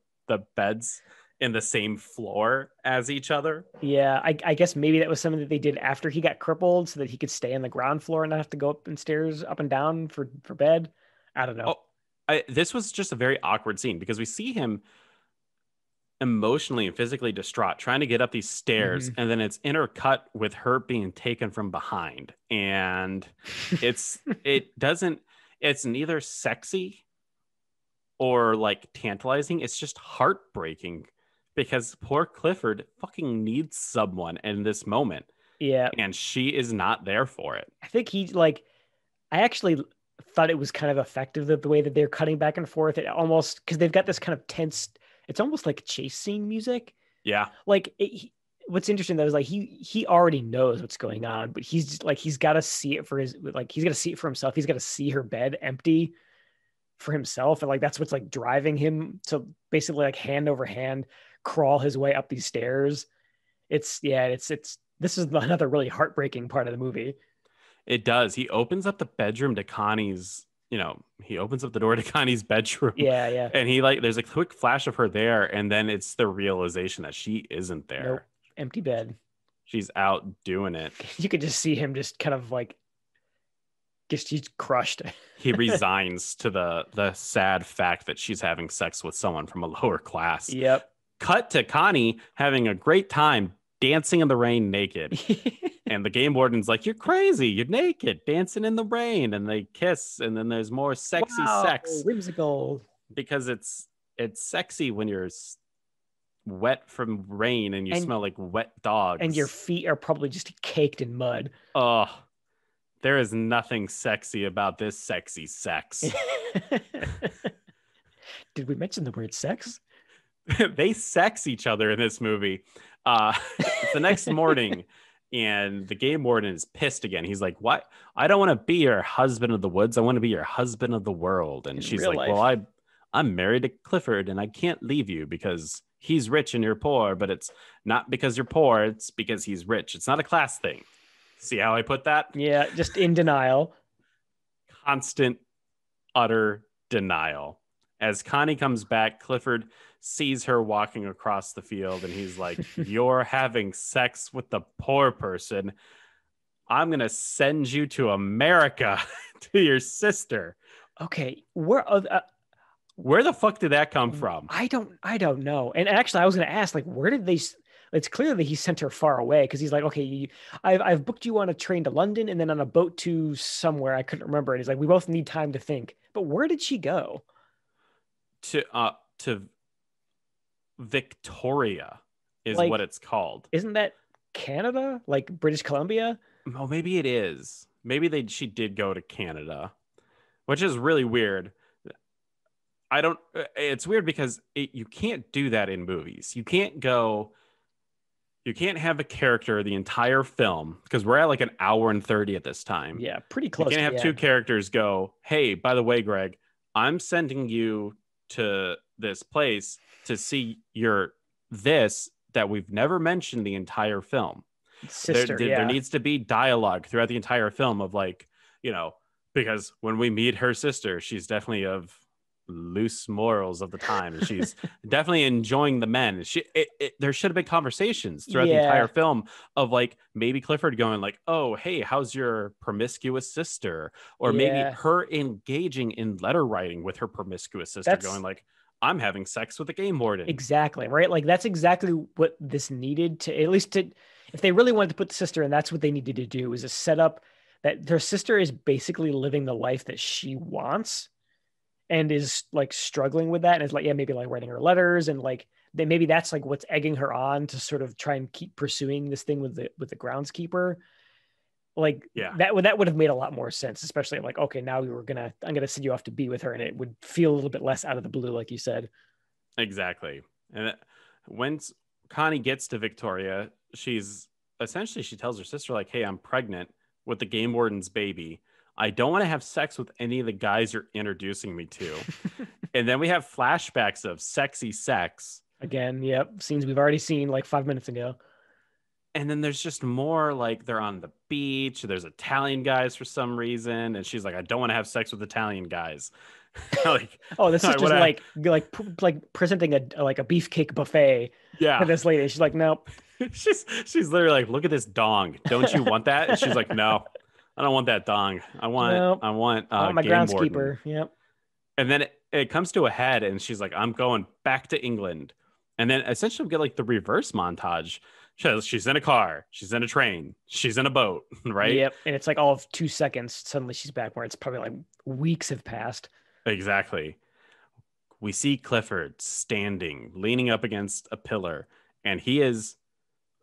B: beds in the same floor as each other.
C: Yeah, I guess maybe that was something that they did after he got crippled so that he could stay on the ground floor and not have to go up and down for bed. I don't know.
B: This was just a very awkward scene because we see him emotionally and physically distraught trying to get up these stairs, and then it's intercut with her being taken from behind, and it's neither sexy or like tantalizing. It's just heartbreaking because poor Clifford fucking needs someone in this moment.
C: Yeah.
B: And she is not there for it.
C: I think I actually thought it was kind of effective the way that they're cutting back and forth. It almost, because they've got this kind of tense, it's almost like chase scene music.
B: Yeah.
C: Like what's interesting though is like he already knows what's going on, but he's just like, he's got to see it for he's got to see it for himself. He's got to see her bed empty for himself. And like, that's what's like driving him to basically like hand over hand crawl his way up these stairs. This is another really heartbreaking part of the movie.
B: It does. He opens up the bedroom to Connie's, he opens up the door to Connie's bedroom.
C: Yeah, yeah.
B: And there's a quick flash of her there, and then it's the realization that she isn't there.
C: Nope. Empty bed.
B: She's out doing it.
C: You could just see him just kind of like, he's crushed.
B: He resigns to the sad fact that she's having sex with someone from a lower class.
C: Yep.
B: Cut to Connie having a great time dancing in the rain naked. And the game warden's like, you're crazy. You're naked, dancing in the rain. And they kiss. And then there's more sexy sex.
C: Whimsical.
B: Because it's sexy when you're wet from rain and you smell like wet dogs.
C: And your feet are probably just caked in mud.
B: Oh, there is nothing sexy about this sexy sex.
C: Did we mention the word sex?
B: They sex each other in this movie. It's the next morning, and the game warden is pissed again. He's like, "What? I don't want to be your husband of the woods. I want to be your husband of the world." And she's like, "Well, I'm married to Clifford, and I can't leave you because he's rich and you're poor. But it's not because you're poor. It's because he's rich. It's not a class thing." See how I put that?
C: Yeah, just in denial.
B: Constant, utter denial. As Connie comes back, Clifford sees her walking across the field, and he's like, "You're having sex with the poor person. I'm going to send you to America to your sister."
C: Okay.
B: Where the fuck did that come from?
C: I don't know. And actually, I was going to ask, like, where did they... It's clear that he sent her far away because he's like, okay, I've booked you on a train to London and then on a boat to somewhere. I couldn't remember. And he's like, we both need time to think. But where did she go?
B: To Victoria is what it's called.
C: Isn't that Canada? Like British Columbia?
B: Oh, maybe it is. Maybe she did go to Canada, which is really weird. I don't. It's weird because you can't do that in movies. You can't have a character the entire film, because we're at like an hour and 30 at this time.
C: Yeah, pretty
B: You
C: close.
B: can't have two characters go, hey, by the way, Greg, I'm sending you to this place to see this that we've never mentioned the entire film.
C: Sister,
B: there needs to be dialogue throughout the entire film of like, because when we meet her sister, she's definitely of loose morals of the time, and she's definitely enjoying the men. There should have been conversations throughout the entire film of like maybe Clifford going like, oh hey, how's your promiscuous sister, or maybe her engaging in letter writing with her promiscuous sister, going like, I'm having sex with the game warden.
C: Exactly, right? Like that's exactly what this needed to, at least to, if they really wanted to put the sister in, that's what they needed to do, is a setup that their sister is basically living the life that she wants and is like struggling with that. And it's like, maybe like writing her letters, and like maybe that's like what's egging her on to sort of try and keep pursuing this thing with the groundskeeper. Like that would have made a lot more sense, especially like, okay, now I'm gonna send you off to be with her, and it would feel a little bit less out of the blue, like you said.
B: Exactly. And when Connie gets to Victoria, she tells her sister like, hey, I'm pregnant with the game warden's baby. I don't want to have sex with any of the guys you're introducing me to. And then we have flashbacks of sexy sex.
C: Again, scenes we've already seen like 5 minutes ago.
B: And then there's just more like they're on the beach. There's Italian guys for some reason. And she's like, I don't want to have sex with Italian guys. Like,
C: the sister's like presenting a beefcake buffet to this lady. She's like, nope.
B: she's literally like, look at this dong. Don't you want that? And she's like, no. I don't want that dong. I want
C: my groundskeeper. Yep.
B: And then it comes to a head, and she's like, I'm going back to England. And then essentially we get like the reverse montage. She's in a car, she's in a train, she's in a boat, right?
C: Yep. And it's like all of 2 seconds. Suddenly she's back, where it's probably like weeks have passed.
B: Exactly. We see Clifford standing, leaning up against a pillar, and he is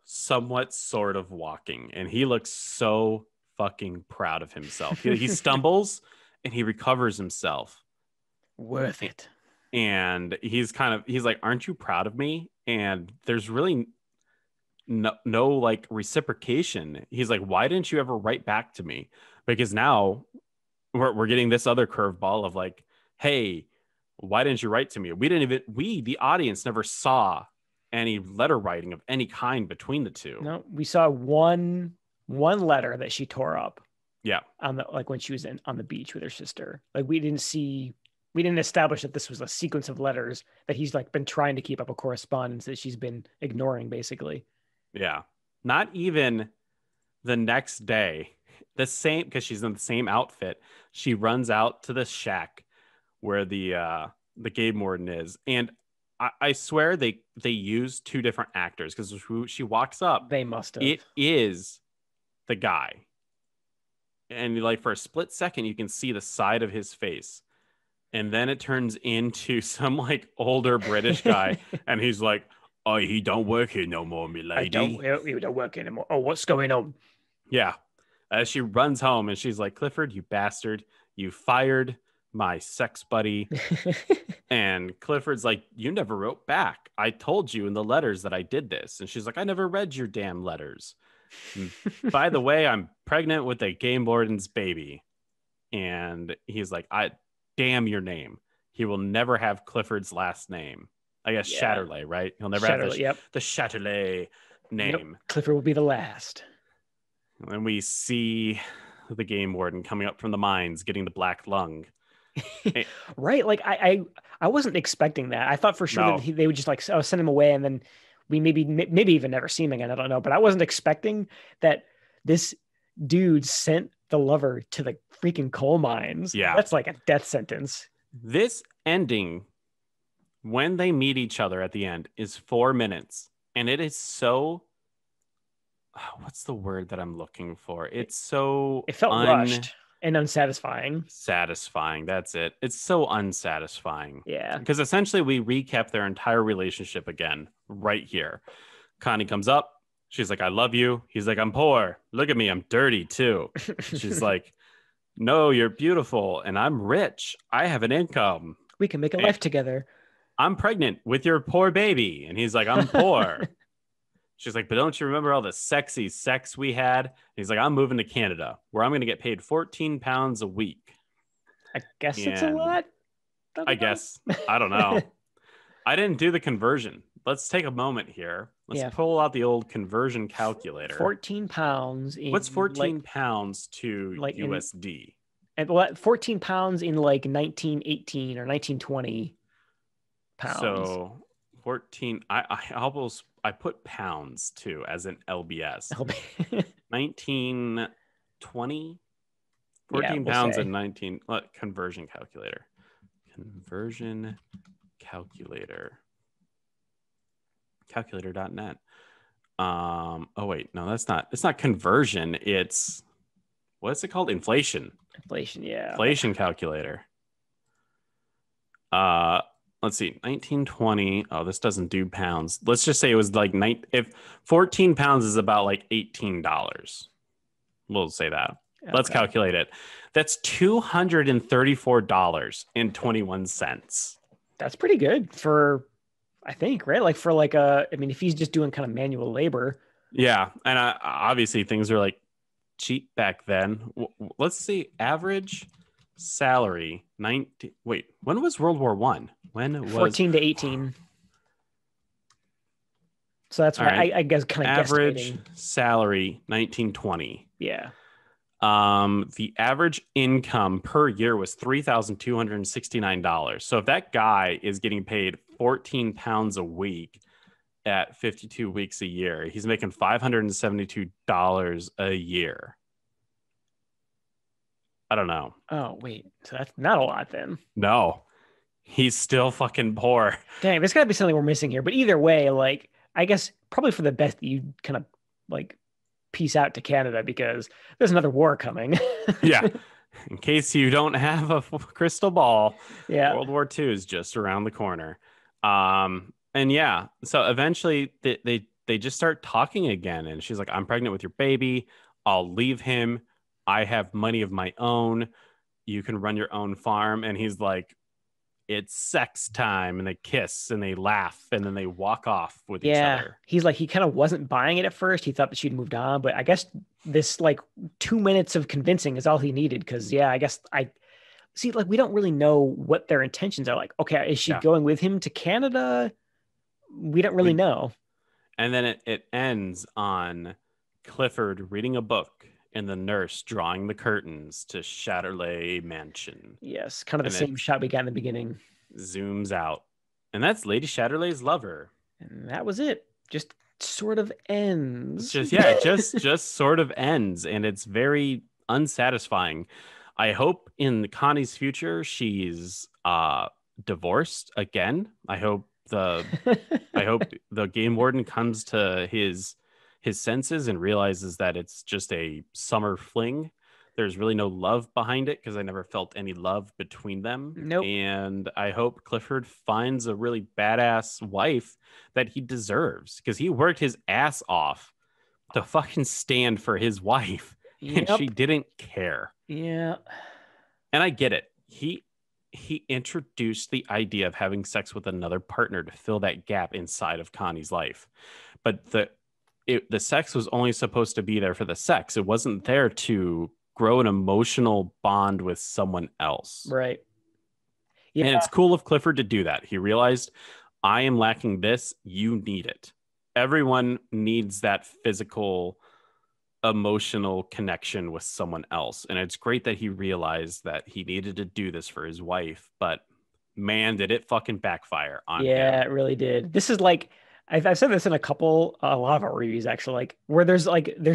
B: somewhat sort of walking, and he looks so fucking proud of himself. He stumbles and he recovers himself.
C: Worth it.
B: And he's like, aren't you proud of me? And there's really no like reciprocation. He's like, why didn't you ever write back to me? Because now we're getting this other curveball of like, hey, why didn't you write to me? We the audience never saw any letter writing of any kind between the two.
C: No, we saw one letter that she tore up.
B: Yeah.
C: When she was on the beach with her sister. Like we didn't establish that this was a sequence of letters that he's like been trying to keep up a correspondence that she's been ignoring, basically.
B: Yeah. Not even the next day, because she's in the same outfit, she runs out to the shack where the game warden is. And I swear they used two different actors, because she walks up.
C: They must have.
B: It is the guy. And like for a split second, you can see the side of his face. And then it turns into some like older British guy. And he's like, oh, he don't work here no more, me lady.
C: He don't work anymore. Oh, what's going on?
B: Yeah. As she runs home, and she's like, Clifford, you bastard. You fired my sex buddy. And Clifford's like, you never wrote back. I told you in the letters that I did this. And she's like, I never read your damn letters. By the way, I'm pregnant with a game warden's baby. And he's like, I damn your name. He will never have Clifford's last name. I guess Chatterley, right? He'll never have the Chatterley name.
C: Yep. Clifford will be the last.
B: And we see the game warden coming up from the mines, getting the black lung.
C: Right. Like I wasn't expecting that. I thought for sure that they would just like send him away, and then we maybe even never see him again. I don't know. But I wasn't expecting that this dude sent the lover to the freaking coal mines.
B: Yeah.
C: That's like a death sentence.
B: This ending, when they meet each other at the end, is 4 minutes. And it is so... what's the word that I'm looking for? It's so...
C: It felt rushed and unsatisfying.
B: Satisfying. That's it. It's so unsatisfying.
C: Yeah.
B: Because essentially we recap their entire relationship again right here. Connie comes up. She's like, I love you. He's like, I'm poor. Look at me. I'm dirty too. She's like, no, you're beautiful. And I'm rich. I have an income.
C: We can make a life together.
B: I'm pregnant with your poor baby. And he's like, I'm poor. She's like, but don't you remember all the sexy sex we had? And he's like, I'm moving to Canada where I'm going to get paid 14 pounds a week.
C: I guess it's a lot.
B: I guess. I don't know. I didn't do the conversion. Let's take a moment here. Let's pull out the old conversion calculator.
C: 14 pounds.
B: What's 14 pounds to USD?
C: And 14 pounds in like 1918 or 1920 pounds.
B: So 14. I put pounds too, as in LBS. 1920. 14 pounds and 19. Conversion calculator. Conversion calculator. Calculator.net. Oh wait, no, that's not. It's not conversion. It's what's it called? Inflation.
C: Inflation, yeah.
B: Inflation calculator. Let's see, 1920. Oh, this doesn't do pounds. Let's just say it was like if 14 pounds is about like $18. We'll say that. Okay. Let's calculate it. That's $234.21.
C: That's pretty good for, I think, right? Like for like I mean, if he's just doing kind of manual labor.
B: Yeah. And obviously things are like cheap back then. Let's see, average salary. When was World War I? When was
C: 14 to 18? So that's why I guess kind of
B: average salary 1920.
C: Yeah.
B: The average income per year was $3,269. So if that guy is getting paid 14 pounds a week at 52 weeks a year, he's making $572 a year. I don't know.
C: Oh, wait. So that's not a lot then.
B: No, he's still fucking poor.
C: Dang, there's got to be something we're missing here. But either way, like, I guess probably for the best that you kind of like peace out to Canada because there's another war coming.
B: Yeah. In case you don't have a crystal ball,
C: World
B: War II is just around the corner. And yeah, so eventually they just start talking again. And she's like, I'm pregnant with your baby. I'll leave him. I have money of my own. You can run your own farm. And he's like, it's sex time. And they kiss and they laugh and then they walk off with each other.
C: He's like, he kind of wasn't buying it at first. He thought that she'd moved on, but I guess this like 2 minutes of convincing is all he needed. Cause I guess I see, like, we don't really know what their intentions are. Like, okay, is she going with him to Canada? We don't really know.
B: And then it ends on Clifford reading a book and the nurse drawing the curtains to Chatterley Mansion.
C: Yes, kind of the same shot we got in the beginning.
B: Zooms out. And that's Lady Chatterley's lover.
C: And that was it. Just sort of ends.
B: Just sort of ends. And it's very unsatisfying. I hope in Connie's future she's divorced again. I hope the game warden comes to his senses and realizes that it's just a summer fling. There's really no love behind it because I never felt any love between them.
C: Nope.
B: And I hope Clifford finds a really badass wife that he deserves because he worked his ass off to fucking stand for his wife.
C: Yep.
B: And she didn't care.
C: Yeah.
B: And I get it. He introduced the idea of having sex with another partner to fill that gap inside of Connie's life. But the sex was only supposed to be there for the sex. It wasn't there to grow an emotional bond with someone else.
C: Right. Yeah.
B: And it's cool of Clifford to do that. He realized, I am lacking this. You need it. Everyone needs that physical, emotional connection with someone else. And it's great that he realized that he needed to do this for his wife. But man, did it fucking backfire on him.
C: Yeah, it really did. This is like, I've said this in a lot of our reviews actually, like where there's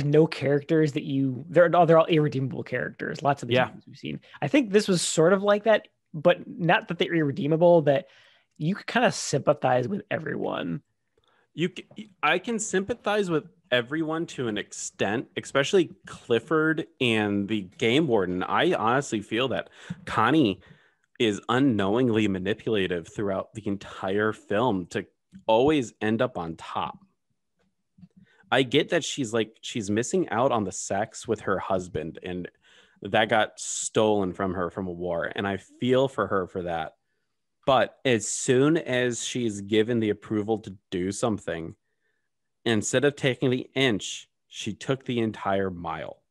C: no characters that they're all irredeemable characters. Lots of the times we've seen. I think this was sort of like that, but not that they're irredeemable, that you could kind of sympathize with everyone.
B: I can sympathize with everyone to an extent, especially Clifford and the game warden. I honestly feel that Connie is unknowingly manipulative throughout the entire film to always end up on top. I get that she's missing out on the sex with her husband and that got stolen from her from a war. And I feel for her for that. But as soon as she's given the approval to do something, instead of taking the inch, she took the entire mile.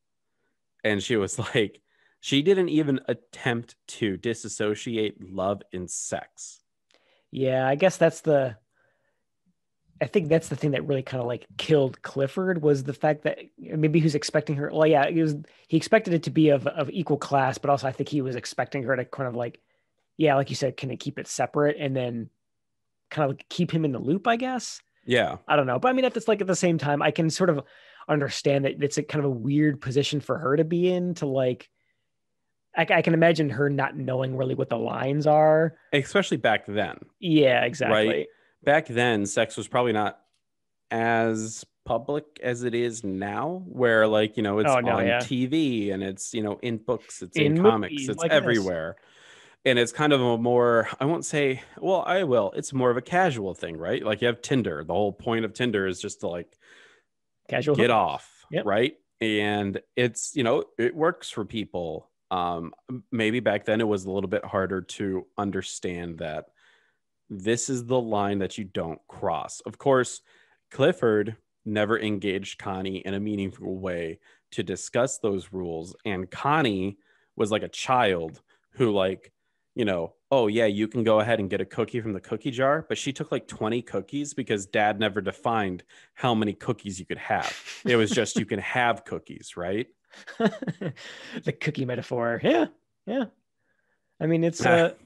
B: And she was like, she didn't even attempt to disassociate love and sex.
C: Yeah, I guess I think that's the thing that really kind of like killed Clifford, was the fact that maybe he was expecting her. Well, yeah, he expected it to be of equal class, but also I think he was expecting her to kind of like, yeah, like you said, kind of keep it separate and then kind of like keep him in the loop, I guess.
B: Yeah.
C: I don't know. But I mean, at this, like at the same time, I can sort of understand that it's a kind of a weird position for her to be in, to like, I can imagine her not knowing really what the lines are.
B: Especially back then.
C: Yeah, exactly.
B: Right? Back then, sex was probably not as public as it is now, where like, it's on TV and it's, in books, it's in comics,
C: movies,
B: it's
C: like
B: everywhere. And it's kind of a more, I won't say, well, I will. It's more of a casual thing, right? Like you have Tinder. The whole point of Tinder is just to like
C: casual
B: get off,
C: yep.
B: right? And it's, it works for people. Maybe back then it was a little bit harder to understand that this is the line that you don't cross. Of course, Clifford never engaged Connie in a meaningful way to discuss those rules. And Connie was like a child who like, oh yeah, you can go ahead and get a cookie from the cookie jar. But she took like 20 cookies because dad never defined how many cookies you could have. It was just, you can have cookies, right?
C: The cookie metaphor. Yeah. Yeah. I mean, it's like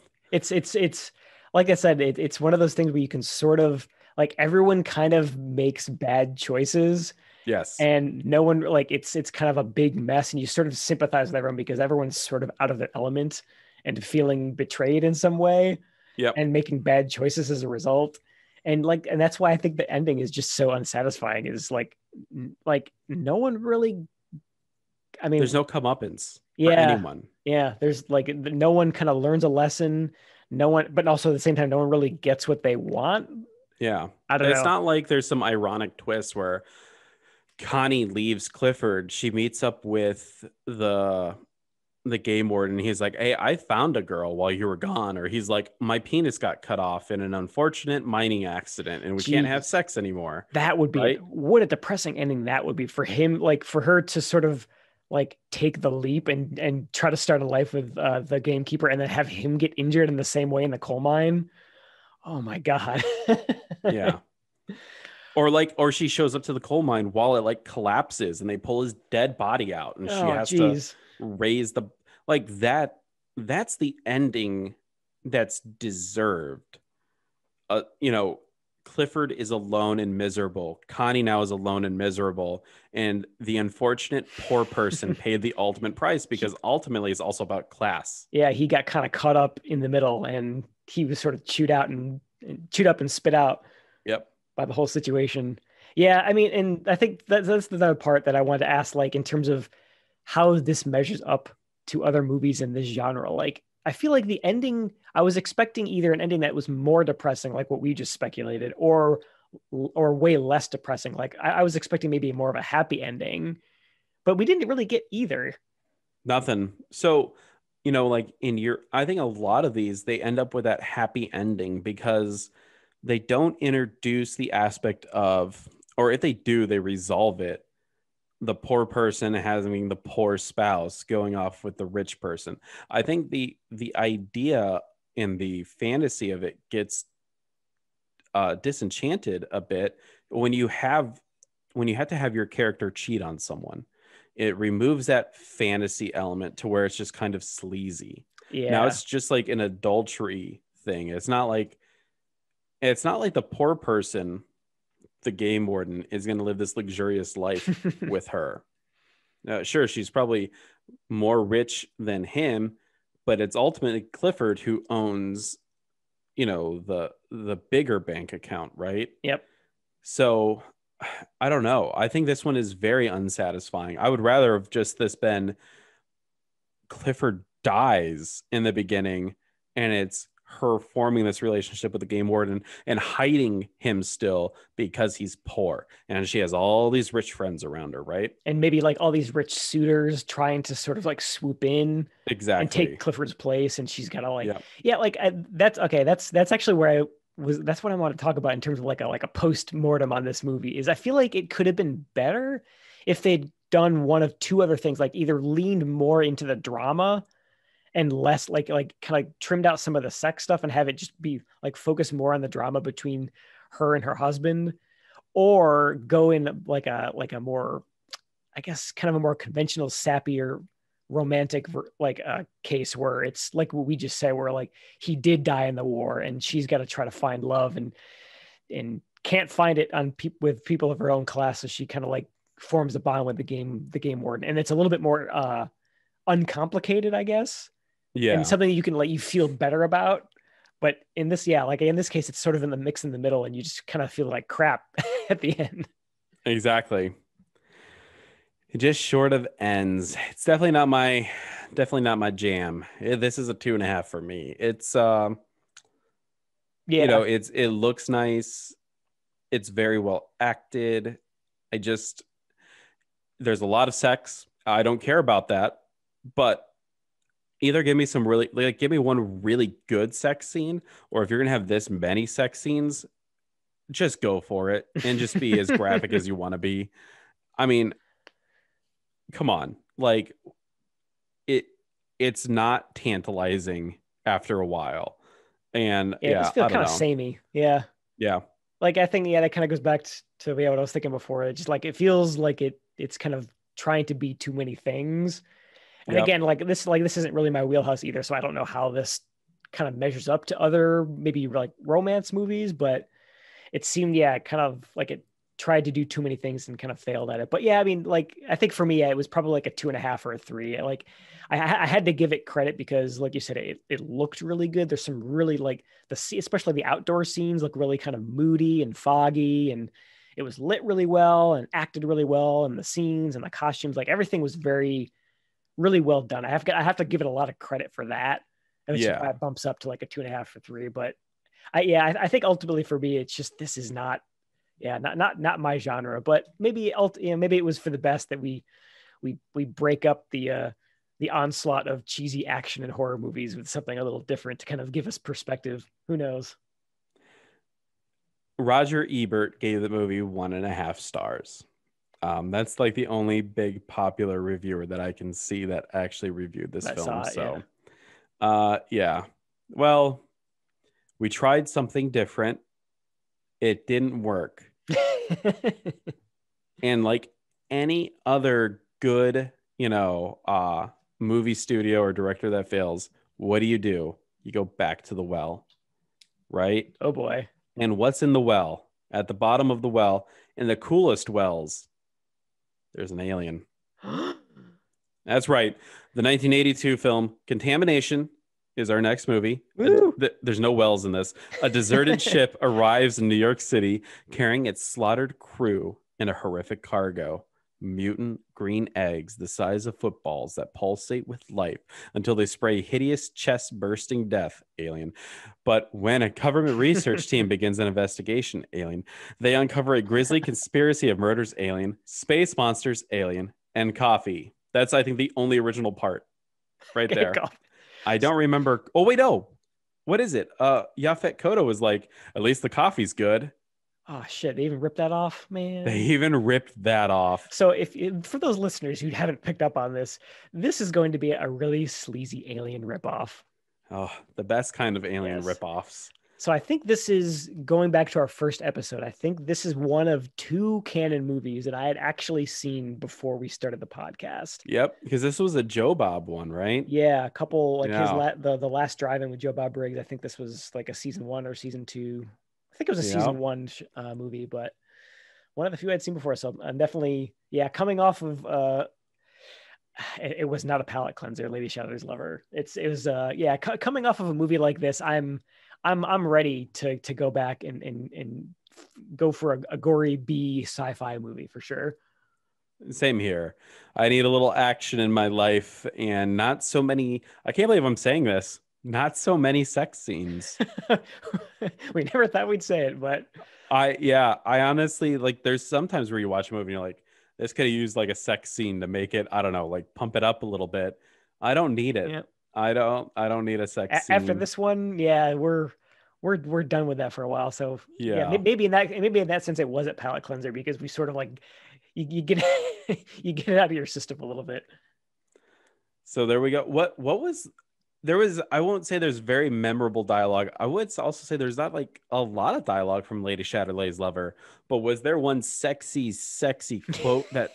C: I said, it's one of those things where you can sort of like, everyone kind of makes bad choices.
B: Yes.
C: And no one like, it's kind of a big mess, and you sort of sympathize with everyone because everyone's sort of out of their element and feeling betrayed in some way.
B: Yep.
C: And making bad choices as a result. And that's why I think the ending is just so unsatisfying, is like no one really, I mean,
B: there's no comeuppance for anyone.
C: Yeah. There's like, no one kind of learns a lesson. No one, but also at the same time, no one really gets what they want.
B: Yeah.
C: I don't know.
B: It's not like there's some ironic twist where Connie leaves Clifford. She meets up with the game warden. He's like, hey, I found a girl while you were gone. Or he's like, my penis got cut off in an unfortunate mining accident and we can't have sex anymore.
C: That would be, what a depressing ending that would be for him. Like for her to sort of like take the leap and try to start a life with the gamekeeper, and then have him get injured in the same way in the coal mine. Oh my God.
B: Yeah. Or she shows up to the coal mine while it like collapses and they pull his dead body out and she has to raise the, like that's the ending that's deserved. Clifford is alone and miserable. Connie now is alone and miserable. And the unfortunate poor person paid the ultimate price, because ultimately it's also about class.
C: Yeah, he got kind of caught up in the middle, and he was sort of chewed up and spit out.
B: Yep.
C: By the whole situation. Yeah, I mean, and I think that's the other part that I wanted to ask, like in terms of how this measures up to other movies in this genre. Like, I feel like the ending, I was expecting either an ending that was more depressing, like what we just speculated, or way less depressing. Like I was expecting maybe more of a happy ending, but we didn't really get either.
B: Nothing. So, like I think a lot of these, they end up with that happy ending because they don't introduce the aspect of, or if they do, they resolve it, the poor person having the poor spouse going off with the rich person. I think the idea and the fantasy of it gets disenchanted a bit when you have to have your character cheat on someone. It removes that fantasy element to where it's just kind of sleazy.
C: Yeah.
B: Now it's just like an adultery thing. It's not like the poor person, the game warden, is going to live this luxurious life with her. Sure, she's probably more rich than him, but it's ultimately Clifford who owns, the bigger bank account, right?
C: Yep.
B: So I don't know. I think this one is very unsatisfying. I would rather have just this been Clifford dies in the beginning and it's her forming this relationship with the game warden and hiding him still because he's poor, and she has all these rich friends around her, right?
C: And maybe like all these rich suitors trying to sort of like swoop in
B: exactly
C: and take Clifford's place, and she's got to like,
B: Yep.
C: yeah, like that's okay. That's actually where I was. That's what I want to talk about in terms of like a post mortem on this movie. Is I feel like it could have been better if they'd done one of two other things, like either leaned more into the drama and less like kind of trimmed out some of the sex stuff and have it just be like focused more on the drama between her and her husband, or go in like a more, I guess, kind of a more conventional, sappier, romantic case where it's like what we just said, where like he did die in the war and she's got to try to find love and can't find it on with people of her own class, so she kind of like forms a bond with the game warden, and it's a little bit more uncomplicated, I guess.
B: Yeah.
C: And something you can like, you feel better about. But in this, yeah, like in this case, it's sort of in the mix in the middle, and you just kind of feel like crap at the end.
B: Exactly. It just short of ends. It's definitely not my jam. This is a 2.5 for me. It's
C: Yeah.
B: you know, it looks nice. It's very well acted. There's a lot of sex. I don't care about that, but either give me give me one really good sex scene, or if you're gonna have this many sex scenes, just go for it and just be as graphic as you want to be. I mean, come on, like it's not tantalizing after a while, and
C: it just feels kind of samey. Yeah. Like I think that kind of goes back to what I was thinking before. It just like it feels like it's kind of trying to be too many things. And again, like this isn't really my wheelhouse either, so I don't know how this kind of measures up to other maybe like romance movies, but it seemed kind of like it tried to do too many things and kind of failed at it. But yeah, I mean, like I think for me, it was probably like a 2.5 or a 3. Like I had to give it credit because, like you said, it looked really good. There's some really like especially the outdoor scenes look really kind of moody and foggy, and it was lit really well and acted really well, and the scenes and the costumes, like everything was really well done. I have to give it a lot of credit for that. And it's why it bumps up to like a 2.5 or 3. But I think ultimately for me, it's just, this is not my genre, but maybe it was for the best that we break up the onslaught of cheesy action and horror movies with something a little different to kind of give us perspective. Who knows?
B: Roger Ebert gave the movie 1.5 stars. That's like the only big popular reviewer that I can see that actually reviewed this film. Yeah. Well, we tried something different. It didn't work. And like any other good, movie studio or director that fails, what do? You go back to the well, right?
C: Oh boy.
B: And what's in the well? At the bottom of the well, in the coolest wells, there's an alien. That's right. The 1982 film Contamination is our next movie. There's no wells in this. A deserted ship arrives in New York City carrying its slaughtered crew and a horrific cargo. Mutant green eggs the size of footballs that pulsate with life until they spray hideous chest-bursting death, alien. But when a government research team begins an investigation, alien, they uncover a grisly conspiracy of murders, alien, space monsters, alien, and coffee. That's, I think, the only original part right there. I don't remember. Oh, wait, no. What is it? Yaphet Kotto was like, at least the coffee's good.
C: Oh shit! They even ripped that off, man.
B: They even ripped that off.
C: So if for those listeners who haven't picked up on this is going to be a really sleazy alien ripoff.
B: Oh, the best kind of alien ripoffs.
C: So I think this is going back to our first episode. I think this is one of 2 canon movies that I had actually seen before we started the podcast.
B: Yep, because this was a Joe Bob one, right?
C: Yeah, a couple like the last drive-in with Joe Bob Briggs. I think this was like a season 1 or season 2. I think it was a season 1 movie, but one of the few I'd seen before. So I'm definitely, coming off of, it was not a palate cleanser, Lady Shadow's Lover. It was coming off of a movie like this, I'm ready to go back and go for a gory B sci-fi movie for sure.
B: Same here. I need a little action in my life and not so many. I can't believe I'm saying this. Not so many sex scenes.
C: We never thought we'd say it, but
B: I honestly, like, there's sometimes where you watch a movie and you're like, this could have used like a sex scene to make it, I don't know, like pump it up a little bit. I don't need it.
C: yeah.
B: I don't need a sex scene.
C: After this one, yeah, we're done with that for a while. So
B: Yeah.
C: maybe in that sense, it was a palate cleanser because we sort of like you get you get it out of your system a little bit.
B: So there we go. There was, I won't say there's very memorable dialogue. I would also say there's not like a lot of dialogue from Lady Chatterley's lover, but was there one sexy quote that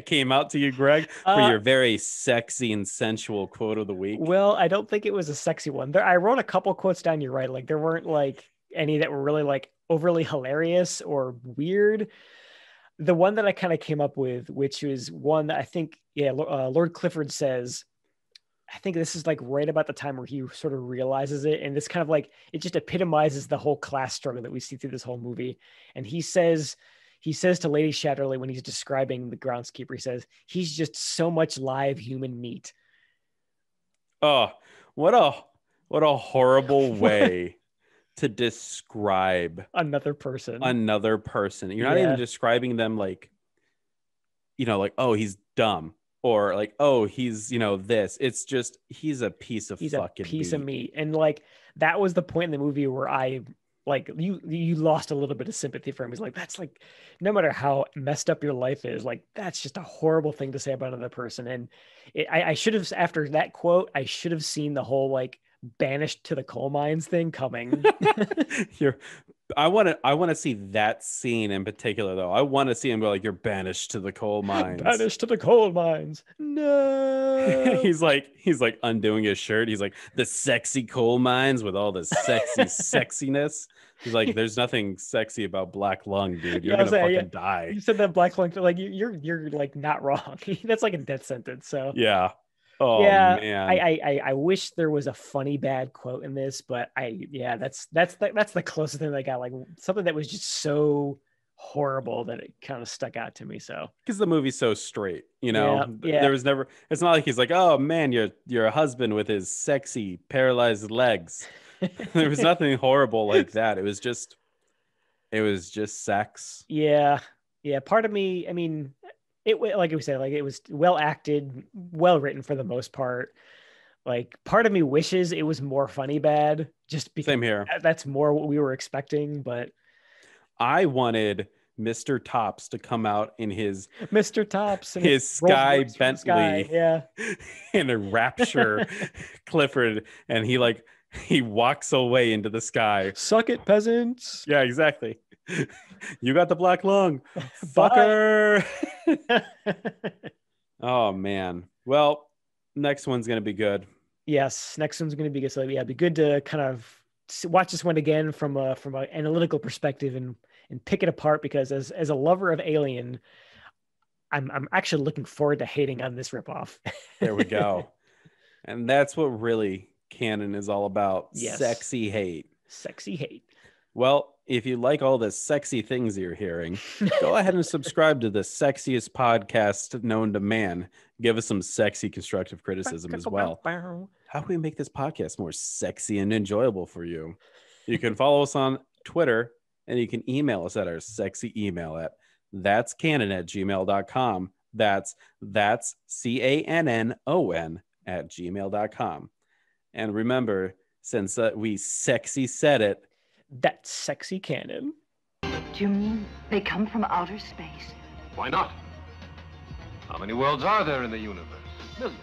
B: came out to you, Greg, for your very sexy and sensual quote of the week?
C: Well, I don't think it was a sexy one. I wrote a couple quotes down. You're right. Like there weren't like any that were really like overly hilarious or weird. The one that I kind of came up with, which was one that I think, Lord Clifford says, I think this is like right about the time where he sort of realizes it. And this kind of like, it just epitomizes the whole class struggle that we see through this whole movie. And he says to Lady Chatterley, when he's describing the groundskeeper, he says, he's just so much live human meat.
B: Oh, what a horrible way to describe
C: another person.
B: You're not even describing them like, like, oh, he's dumb. Or like, oh, he's, this. It's just, he's a piece of meat.
C: And like, that was the point in the movie where I, like, you lost a little bit of sympathy for him. He's like, that's like, no matter how messed up your life is, like, that's just a horrible thing to say about another person. And I should have, after that quote, I should have seen the whole, like, banished to the coal mines thing coming.
B: I want to see that scene in particular, though. I want to see him go like, "You're banished to the coal mines."
C: Banished to the coal mines. No.
B: he's like undoing his shirt. He's like, the sexy coal mines with all the sexy sexiness. He's like, there's nothing sexy about black lung, dude. You're gonna die.
C: You said that black lung, like you're like not wrong. That's like a death sentence. So
B: yeah. Oh yeah, man.
C: I wish there was a funny bad quote in this, but that's the closest thing I got. Like something that was just so horrible that it kind of stuck out to me. So
B: because the movie's so straight, there was never. It's not like he's like, oh man, you're a husband with his sexy paralyzed legs. There was nothing horrible like that. It was just sex.
C: Yeah. Part of me, I mean. It, like we said, like it was well acted, well written for the most part. Like part of me wishes it was more funny bad, just because
B: same here.
C: That's more what we were expecting. But
B: I wanted Mr. Tops to come out in his Sky Bentley, in a rapture Clifford, and he walks away into the sky.
C: Suck it, peasants.
B: Yeah, exactly. You got the black lung, fucker. Oh man. Well, next one's gonna be good.
C: Yes, next one's gonna be good. So yeah, it'd be good to kind of watch this one again from an analytical perspective and pick it apart, because as a lover of Alien, I'm actually looking forward to hating on this ripoff.
B: There we go. And that's what really canon is all about.
C: Yes.
B: Sexy hate. Well, if you like all the sexy things you're hearing, go ahead and subscribe to the sexiest podcast known to man. Give us some sexy constructive criticism as well. How can we make this podcast more sexy and enjoyable for you? You can follow us on Twitter, and you can email us at our sexy email at that'scanon@gmail.com. That's CANNON@gmail.com. And remember, since we sexy said it,
C: that's sexy canon.
D: Do you mean they come from outer space?
E: Why not? How many worlds are there in the universe? Millions.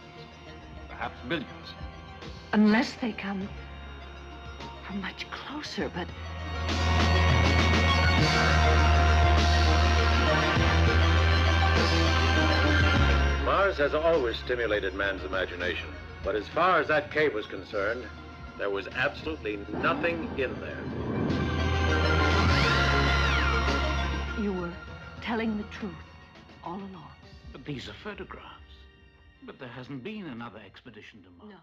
E: Perhaps billions.
D: Unless they come from much closer, but...
F: Mars has always stimulated man's imagination. But as far as that cave was concerned, there was absolutely nothing in there.
D: You were telling the truth all along.
G: But these are photographs. But there hasn't been another expedition to Mars.
D: No.